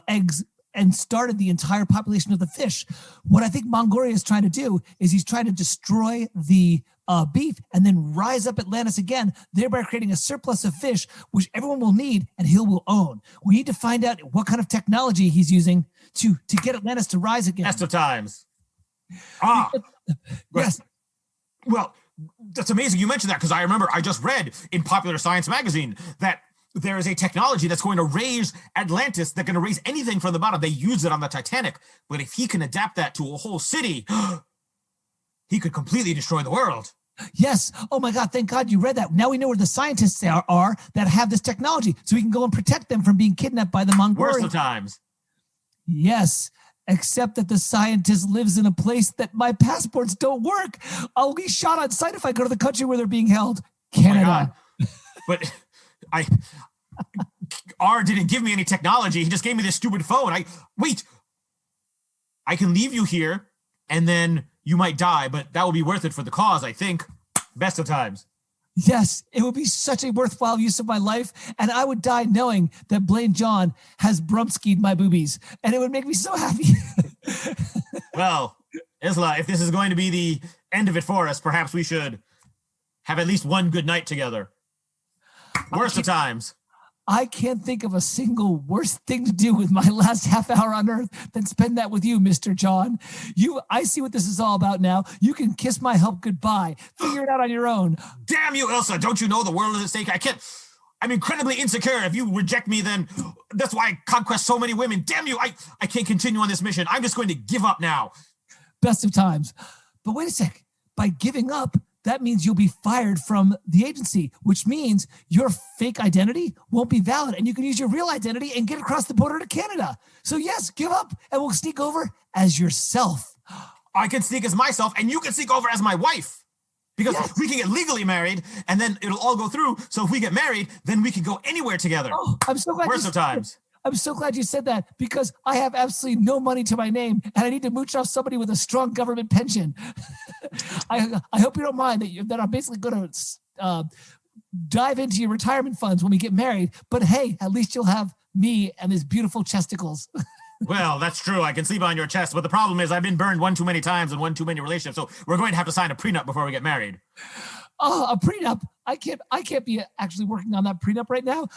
eggs and started the entire population of the fish. What I think Mongoria is trying to do is he's trying to destroy the beef and then rise up Atlantis again, thereby creating a surplus of fish, which everyone will need and he will own. We need to find out what kind of technology he's using to get Atlantis to rise again. Best of Times. Yes. Well, that's amazing you mentioned that, because I remember I just read in Popular Science magazine that there is a technology that's going to raise Atlantis, that's going to raise anything from the bottom. They use it on the Titanic, but if he can adapt that to a whole city, he could completely destroy the world. Yes. Oh my God. Thank God you read that. Now we know where the scientists are that have this technology, so we can go and protect them from being kidnapped by the Mongorians. Worst of Times. Yes. Except that the scientist lives in a place that my passports don't work. I'll be shot on sight if I go to the country where they're being held. Canada. Oh but R didn't give me any technology. He just gave me this stupid phone. I can leave you here and then you might die, but that will be worth it for the cause, I think. Best of Times. Yes, it would be such a worthwhile use of my life, and I would die knowing that Blaine Jawn has brumskied my boobies, and it would make me so happy. Well, Isla, if this is going to be the end of it for us, perhaps we should have at least one good night together. Worst of Times. I can't think of a single worse thing to do with my last half hour on Earth than spend that with you, Mr. Jawn. I see what this is all about now. You can kiss my help goodbye. Figure it out on your own. Damn you, Ilsa. Don't you know the world is at stake? I'm incredibly insecure. If you reject me, then that's why I conquest so many women. Damn you. I can't continue on this mission. I'm just going to give up now. Best of Times. But wait a sec. By giving up, that means you'll be fired from the agency, which means your fake identity won't be valid and you can use your real identity and get across the border to Canada. So yes, give up and we'll sneak over as yourself. I can sneak as myself and you can sneak over as my wife, because we can get legally married and then it'll all go through. So if we get married, then we can go anywhere together. Oh, I'm so glad. Worst of Times. I'm so glad you said that, because I have absolutely no money to my name and I need to mooch off somebody with a strong government pension. I hope you don't mind that I'm basically going to dive into your retirement funds when we get married. But hey, at least you'll have me and his beautiful chesticles. Well, that's true. I can sleep on your chest. But the problem is I've been burned one too many times and one too many relationships. So we're going to have to sign a prenup before we get married. Oh, a prenup. I can't be actually working on that prenup right now.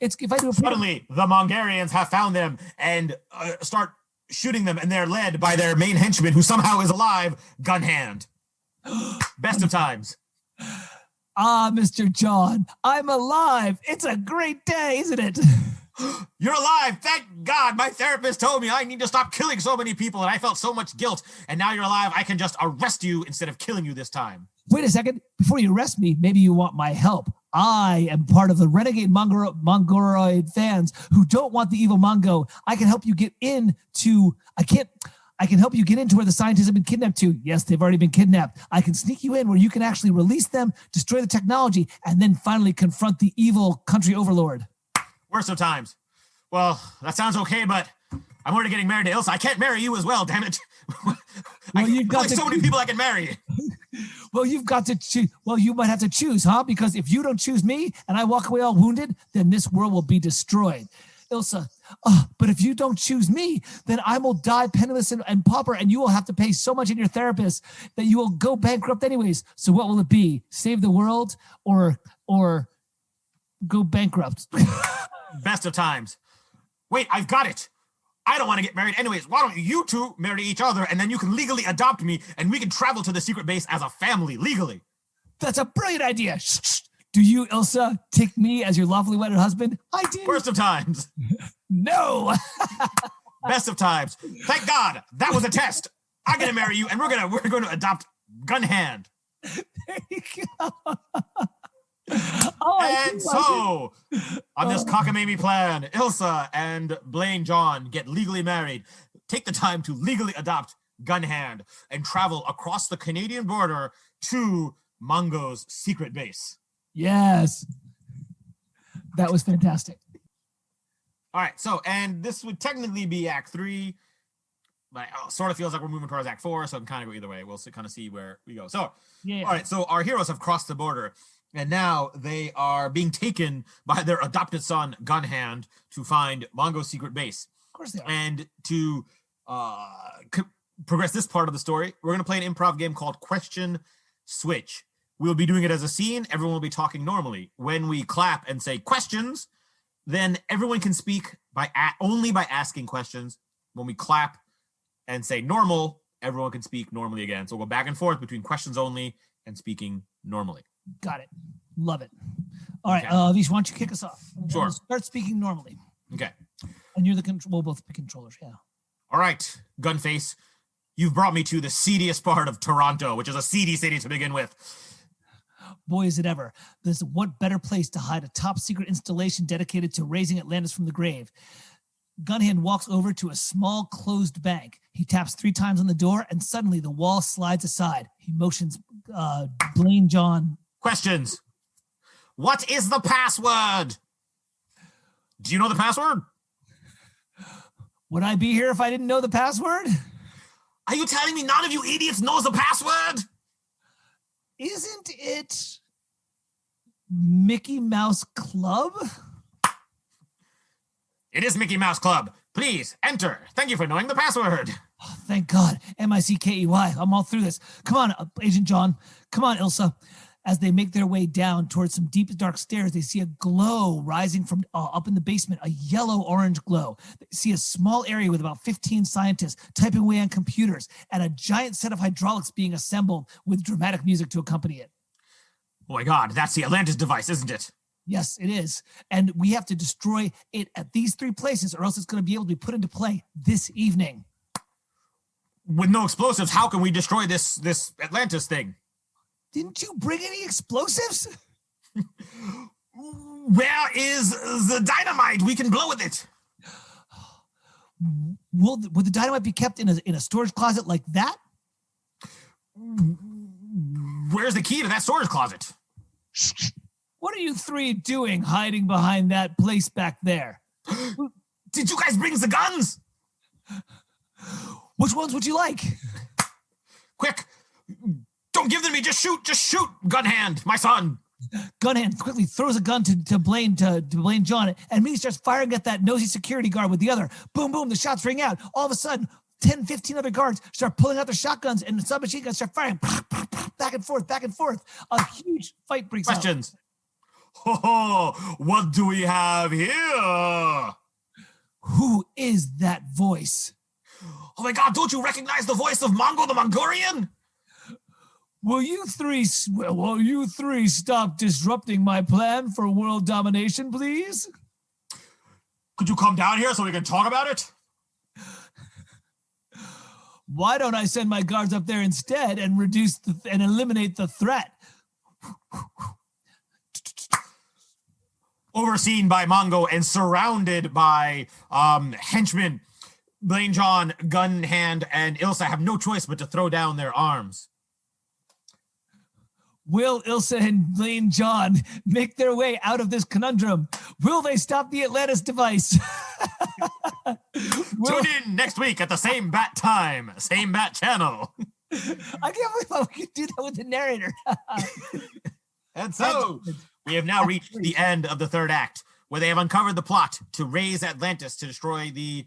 It's if I do a prenup. Suddenly, the Mongorians have found them and start shooting them, and they're led by their main henchman, who somehow is alive, gun hand. Best of Times. Ah, Mr. Jawn, I'm alive. It's a great day, isn't it? You're alive. Thank God. My therapist told me I need to stop killing so many people, and I felt so much guilt. And now you're alive. I can just arrest you instead of killing you this time. Wait a second. Before you arrest me, maybe you want my help. I am part of the renegade Mongoroid fans who don't want the evil Mongo. I can help you get into. I can help you get into where the scientists have been kidnapped to. Yes, they've already been kidnapped. I can sneak you in where you can actually release them, destroy the technology, and then finally confront the evil country overlord. Worst of Times. Well, that sounds okay, but I'm already getting married to Ilsa. I can't marry you as well, damn it. Well, you've got so many people I can marry. Well, you've got to choose. Well, you might have to choose, huh? Because if you don't choose me and I walk away all wounded, then this world will be destroyed. Ilsa, but if you don't choose me, then I will die penniless and pauper, and you will have to pay so much in your therapist that you will go bankrupt anyways. So what will it be? Save the world or go bankrupt? Best of times. Wait, I've got it. I don't want to get married anyways. Why don't you two marry each other, and then you can legally adopt me, and we can travel to the secret base as a family legally. That's a brilliant idea. Shh. Do you, Ilsa, take me as your lawfully wedded husband? I do. Worst of times. No. Best of times. Thank God that was a test. I'm gonna marry you, and we're going to adopt Gun Hand. There you go. And so, on this cockamamie plan, Ilsa and Blaine Jawn get legally married, take the time to legally adopt Gun Hand, and travel across the Canadian border to Mongo's secret base. Yes. That was fantastic. All right, so, and this would technically be Act 3, but it sort of feels like we're moving towards Act 4, so it can kind of go either way. We'll kind of see where we go. So, Yeah. All right, so our heroes have crossed the border, and now they are being taken by their adopted son, Gun Hand, to find Mongo's secret base. Of course they are. And to progress this part of the story, we're going to play an improv game called Question Switch. We'll be doing it as a scene. Everyone will be talking normally. When we clap and say questions, then everyone can speak only by asking questions. When we clap and say normal, everyone can speak normally again. So we'll go back and forth between questions only and speaking normally. Got it. Love it. All right, Okay. Vish, why don't you kick us off? Sure. Start speaking normally. Okay. And you're we'll both be controllers, yeah. All right, Gunface, you've brought me to the seediest part of Toronto, which is a seedy city to begin with. Boy, is it ever. There's what better place to hide a top secret installation dedicated to raising Atlantis from the grave. Gunhand walks over to a small closed bank. He taps 3 times on the door, and suddenly the wall slides aside. He motions Blaine Jawn. Questions. What is the password? Do you know the password? Would I be here if I didn't know the password? Are you telling me none of you idiots knows the password? Isn't it Mickey Mouse Club? It is Mickey Mouse Club. Please enter. Thank you for knowing the password. Oh, thank God. M-I-C-K-E-Y. I'm all through this. Come on, Agent John. Come on, Ilsa. As they make their way down towards some deep, dark stairs, they see a glow rising from up in the basement, a yellow-orange glow. They see a small area with about 15 scientists typing away on computers and a giant set of hydraulics being assembled with dramatic music to accompany it. Oh my God, that's the Atlantis device, isn't it? Yes, it is. And we have to destroy it at these 3 places or else it's going to be able to be put into play this evening. With no explosives, how can we destroy this Atlantis thing? Didn't you bring any explosives? Where is the dynamite? We can blow with it. Will the dynamite be kept in a storage closet like that? Where's the key to that storage closet? What are you 3 doing hiding behind that place back there? Did you guys bring the guns? Which ones would you like? Quick. Don't give them to me. Just shoot. Gun Hand, my son. Gunhand quickly throws a gun to Blaine Jawn and immediately starts firing at that nosy security guard with the other. Boom, boom, the shots ring out. All of a sudden, 10, 15 other guards start pulling out their shotguns and the submachine guns start firing back and forth. A huge fight breaks out. Questions. Oh, what do we have here? Who is that voice? Oh my God, don't you recognize the voice of Mongo the Mongorian? Will you three stop disrupting my plan for world domination, please? Could you come down here so we can talk about it? Why don't I send my guards up there instead and eliminate the threat? Overseen by Mongo and surrounded by henchmen, Blaine Jawn, Gun Hand, and Ilsa have no choice but to throw down their arms. Will Ilsa and Blaine Jawn make their way out of this conundrum? Will they stop the Atlantis device? Tune in next week at the same bat time, same bat channel. I can't believe we could do that with the narrator. And so we have now reached the end of the 3rd act. where they have uncovered the plot to raise Atlantis to destroy the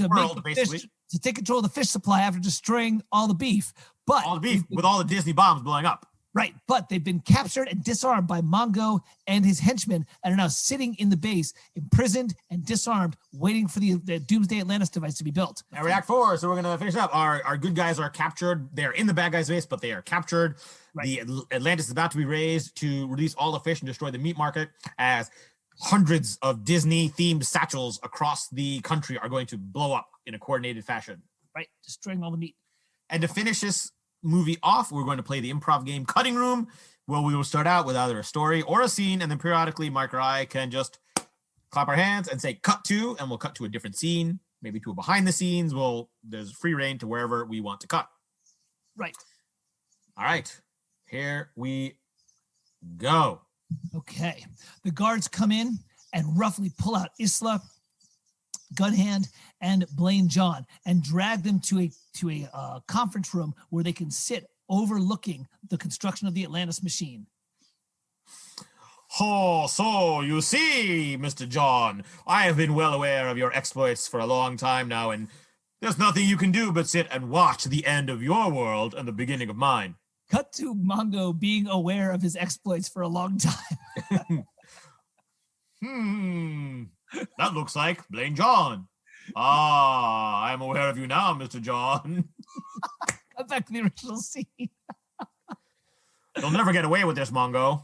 world, basically. To take control of the fish supply after destroying all the beef. But all the beef with all the Disney bombs blowing up. Right, but they've been captured and disarmed by Mongo and his henchmen and are now sitting in the base, imprisoned and disarmed, waiting for the Doomsday Atlantis device to be built. Now, Act 4, so we're going to finish up. Our good guys are captured. They're in the bad guys' base, but they are captured. Right. The Atlantis is about to be raised to release all the fish and destroy the meat market, as hundreds of Disney-themed satchels across the country are going to blow up in a coordinated fashion. Right, destroying all the meat. And to finish this movie off, we're going to play the improv game Cutting Room, where we will start out with either a story or a scene, and then periodically Mark or I can just clap our hands and say cut to, and we'll cut to a different scene, maybe to a behind the scenes. There's free reign to wherever we want to cut. Right. All right, here we go. Okay. The guards come in and roughly pull out Isla, Gunhand, and Blaine Jawn and drag them to a conference room where they can sit overlooking the construction of the Atlantis machine. Oh, so you see, Mr. Jawn, I have been well aware of your exploits for a long time now, and there's nothing you can do but sit and watch the end of your world and the beginning of mine. Cut to Mongo being aware of his exploits for a long time. That looks like Blaine Jawn. Ah, I'm aware of you now, Mr. Jawn. Come back to the original scene. You'll never get away with this, Mongo.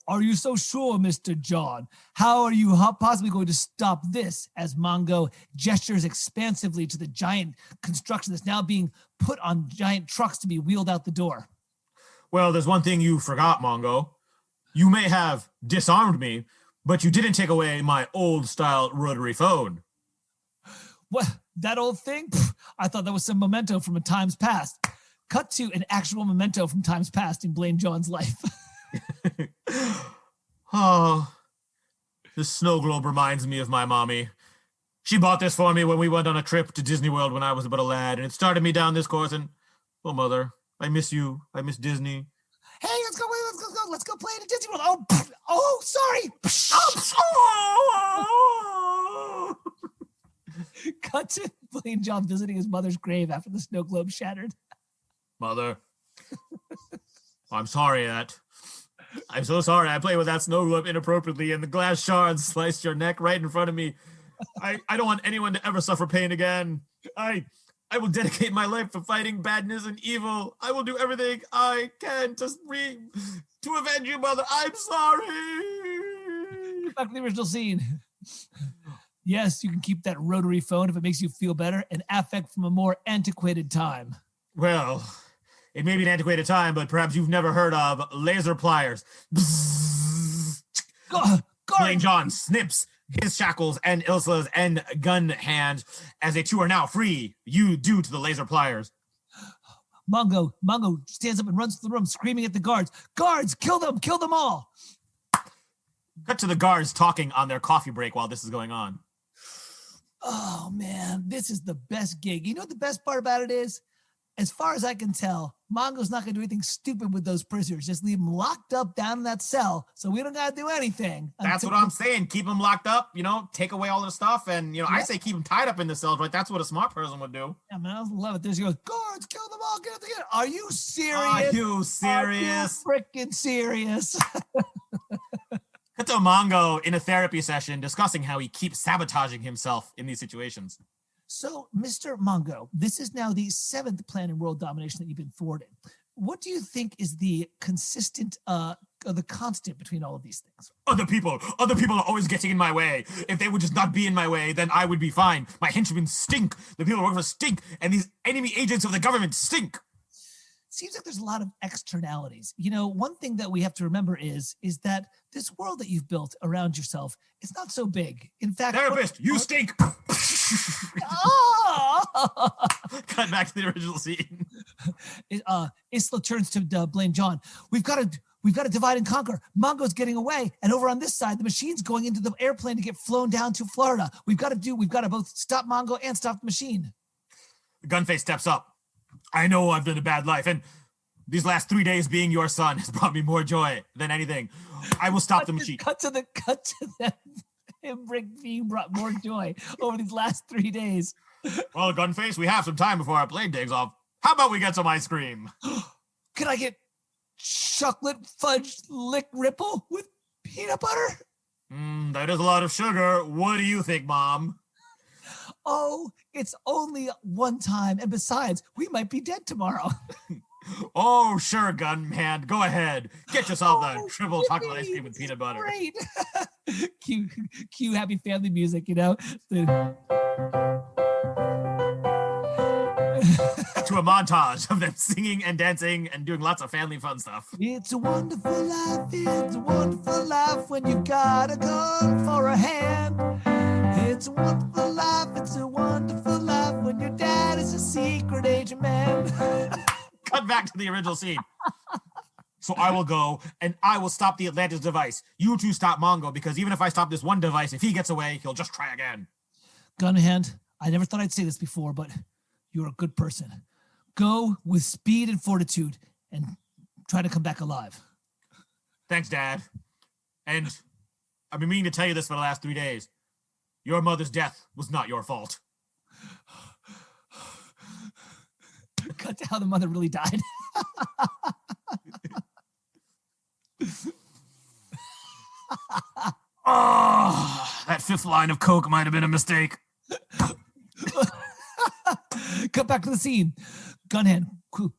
Are you so sure, Mr. Jawn? How are you possibly going to stop this? As Mongo gestures expansively to the giant construction that's now being put on giant trucks to be wheeled out the door. Well, there's one thing you forgot, Mongo. You may have disarmed me, but you didn't take away my old-style rotary phone. What? That old thing? Pfft, I thought that was some memento from a times past. Cut to an actual memento from times past in Blaine Jawn's life. Oh, this snow globe reminds me of my mommy. She bought this for me when we went on a trip to Disney World when I was but a lad, and it started me down this course, and, oh, Mother, I miss you. I miss Disney. Hey, let's go play at Disney World. Oh, sorry. Cut to Blaine Jawn visiting his mother's grave after the snow globe shattered. Mother, I'm sorry that. I'm so sorry. I played with that snow globe inappropriately, and the glass shards sliced your neck right in front of me. I don't want anyone to ever suffer pain again. I will dedicate my life to fighting badness and evil. I will do everything I can to avenge you, Mother. I'm sorry. Back to the original scene. Yes, you can keep that rotary phone if it makes you feel better. An affect from a more antiquated time. Well, it may be an antiquated time, but perhaps you've never heard of laser pliers. Blaine Jawn snips his shackles and Ilsa's and gun hand as they two are now free, you due to the laser pliers. Mongo stands up and runs to the room, screaming at the guards. Guards, kill them all. Cut to the guards talking on their coffee break while this is going on. Oh, man, this is the best gig. You know what the best part about it is? As far as I can tell, Mongo's not going to do anything stupid with those prisoners. Just leave them locked up down in that cell, so we don't got to do anything. That's what I'm saying. Keep them locked up, take away all their stuff, and, I say keep them tied up in the cells, right? That's what a smart person would do. Yeah, man, I love it. There she goes, guards, kill them all, get it together. Are you serious? Are you serious? Are you freaking serious? Cut to Mongo in a therapy session discussing how he keeps sabotaging himself in these situations. So, Mr. Mongo, this is now the 7th plan in world domination that you've been thwarted. What do you think is the consistent, the constant between all of these things? Other people are always getting in my way. If they would just not be in my way, then I would be fine. My henchmen stink. The people who work for stink. And these enemy agents of the government stink. Seems like there's a lot of externalities. One thing that we have to remember is that this world that you've built around yourself is not so big. In fact, therapist, you stink. Oh! Cut back to the original scene. Isla turns to Blaine Jawn. We've got to divide and conquer. Mongo's getting away, and over on this side, the machine's going into the airplane to get flown down to Florida. We've got to both stop Mongo and stop the machine. The gunface steps up. I know I've lived a bad life, and These last 3 days being your son has brought me more joy than anything. I will stop the machine. Cut to them. Him being brought more joy over these last 3 days. Well, Gunface, we have some time before our plane takes off. How about we get some ice cream? Can I get chocolate fudge lick ripple with peanut butter? That is a lot of sugar. What do you think, Mom? Oh, it's only one time. And besides, we might be dead tomorrow. Oh, sure, Gunman. Go ahead. Get yourself the triple chocolate ice cream with peanut butter. Great. Cue happy family music, you know? To a montage of them singing and dancing and doing lots of family fun stuff. It's a wonderful life. It's a wonderful life when you got a gun for a hand. It's a wonderful life. It's a wonderful life when your dad is a secret agent man. Cut back to the original scene. So I will go and I will stop the Atlantis device. You two stop Mongo, because even if I stop this one device, if he gets away, he'll just try again. Gun in hand, I never thought I'd say this before, but you're a good person. Go with speed and fortitude and try to come back alive. Thanks, Dad. And I've been meaning to tell you this for the last 3 days. Your mother's death was not your fault. Cut to how the mother really died. Oh, that fifth line of Coke might have been a mistake. Cut back to the scene. Gunhand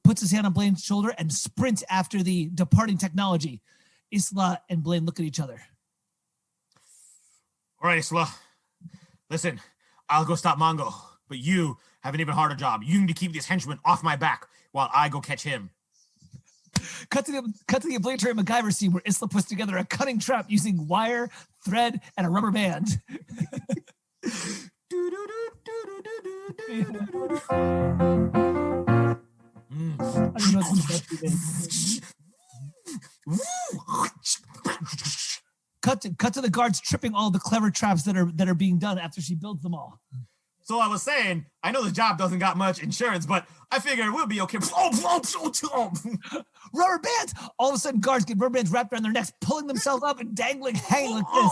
puts his hand on Blaine's shoulder and sprints after the departing technology. Isla and Blaine look at each other. All right, Isla. Listen, I'll go stop Mongo, but you have an even harder job. You need to keep these henchmen off my back while I go catch him. Cut to the obligatory MacGyver scene where Isla puts together a cunning trap using wire, thread, and a rubber band. Cut to the guards tripping all the clever traps that are being done after she builds them all. So I was saying, I know the job doesn't got much insurance, but I figure we'll be okay. Rubber bands! All of a sudden, guards get rubber bands wrapped around their necks, pulling themselves up and dangling, hanging like this.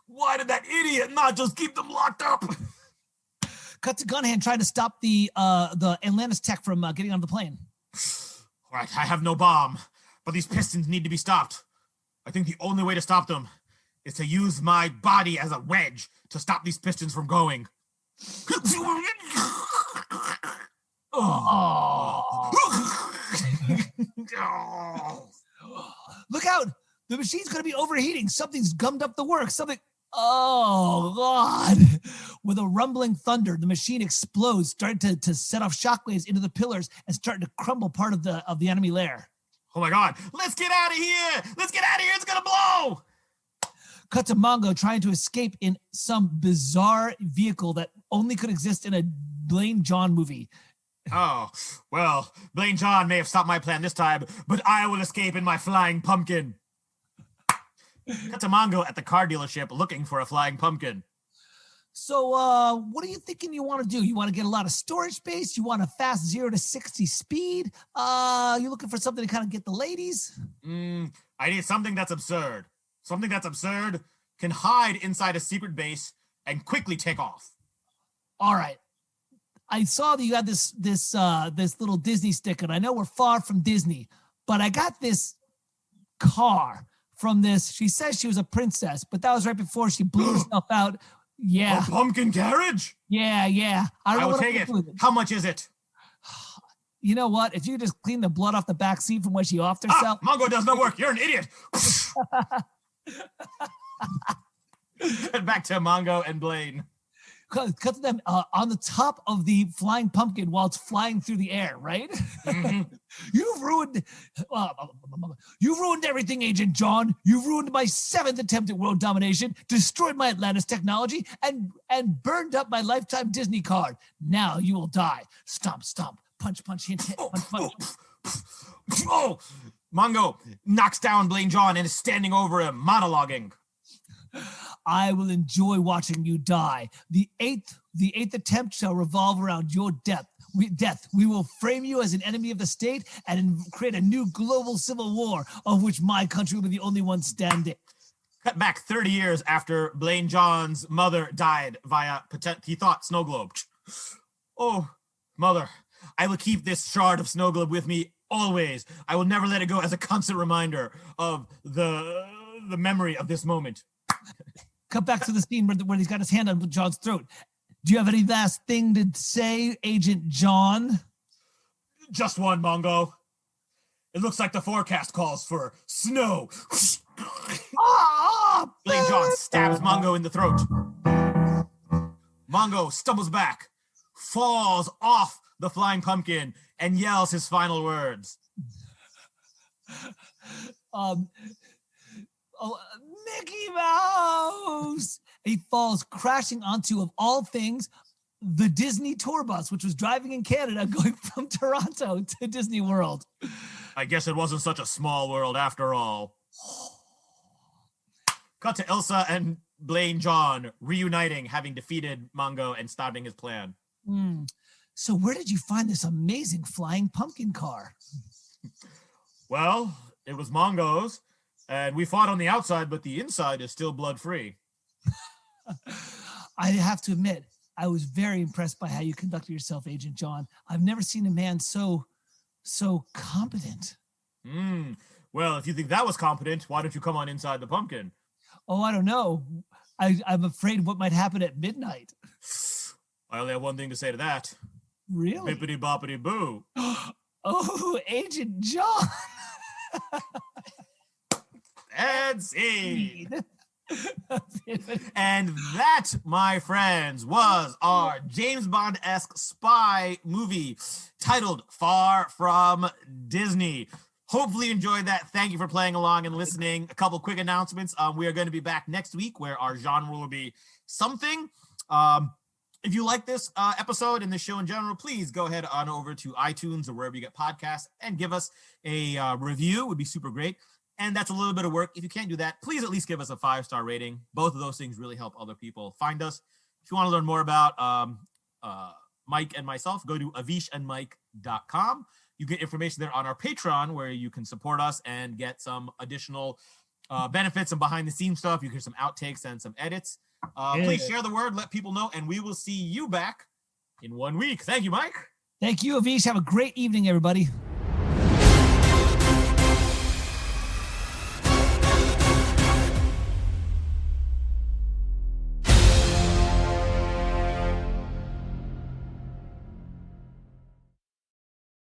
Why did that idiot not just keep them locked up? Cut to Gunhand trying to stop the Atlantis tech from getting on the plane. All right, I have no bomb, but these pistons need to be stopped. I think the only way to stop them is to use my body as a wedge to stop these pistons from going. Look out! The machine's going to be overheating. Something's gummed up the works. Oh, God. With a rumbling thunder, the machine explodes, starting to set off shockwaves into the pillars and starting to crumble part of the enemy lair. Oh, my God. Let's get out of here. Let's get out of here. It's going to blow. Cut to Mongo trying to escape in some bizarre vehicle that only could exist in a Blaine Jawn movie. Oh, well, Blaine Jawn may have stopped my plan this time, but I will escape in my flying pumpkin. Cut to Mongo at the car dealership looking for a flying pumpkin. So, what are you thinking you want to do? You want to get a lot of storage space? You want a fast 0 to 60 speed? You looking for something to kind of get the ladies? I need something that's absurd. Something that's absurd, can hide inside a secret base, and quickly take off. All right. I saw that you had this little Disney sticker, and I know we're far from Disney, but I got this car from this. She says she was a princess, but that was right before she blew herself out. Yeah. A pumpkin carriage? Yeah. I will take it. How much is it? You know what? If you just clean the blood off the back seat from when she offed herself. Mongo does no work. You're an idiot. Get back to Mongo and Blaine. Cut to them on the top of the flying pumpkin while it's flying through the air, right? Mm-hmm. You've ruined everything, Agent Jawn. You've ruined my 7th attempt at world domination, destroyed my Atlantis technology, and burned up my lifetime Disney card. Now you will die. Stomp, stomp, punch, punch, hint, hit, punch, punch. Oh! Mongo knocks down Blaine Jawn and is standing over him, monologuing. I will enjoy watching you die. The eighth attempt shall revolve around your death. We will frame you as an enemy of the state and create a new global civil war of which my country will be the only one standing. Cut back 30 years after Blaine Jawn's mother died via, he thought, snow globe. Oh, mother, I will keep this shard of snow globe with me always. I will never let it go as a constant reminder of the memory of this moment. Cut back to the scene where he's got his hand on John's throat. Do you have any last thing to say, Agent John? Just one, Mongo. It looks like the forecast calls for snow. Blaine Jawn stabs Mongo in the throat. Mongo stumbles back, falls off the flying pumpkin, and yells his final words. Mickey Mouse! He falls crashing onto, of all things, the Disney tour bus, which was driving in Canada going from Toronto to Disney World. I guess it wasn't such a small world after all. Cut to Ilsa and Blaine Jawn reuniting, having defeated Mongo and stopping his plan. So where did you find this amazing flying pumpkin car? Well, it was Mongo's, and we fought on the outside, but the inside is still blood-free. I have to admit, I was very impressed by how you conducted yourself, Agent John. I've never seen a man so competent. Well, if you think that was competent, why don't you come on inside the pumpkin? Oh, I don't know. I'm afraid what might happen at midnight. I only have one thing to say to that. Really? Bippity boppity boo. Oh, Agent John. And scene. And that, my friends, was our James Bond-esque spy movie titled Far From Disney. Hopefully you enjoyed that. Thank you for playing along and listening. A couple quick announcements. We are going to be back next week where our genre will be something. If you like this episode and this show in general, please go ahead on over to iTunes or wherever you get podcasts and give us a review. It would be super great. And that's a little bit of work. If you can't do that, please at least give us a 5-star rating. Both of those things really help other people find us. If you want to learn more about Mike and myself, go to avishandmike.com. You get information there on our Patreon where you can support us and get some additional benefits and behind-the-scenes stuff. You can hear some outtakes and some edits. Please share the word, let people know, and we will see you back in 1 week. Thank you, Mike. Thank you, Avish. Have a great evening, everybody.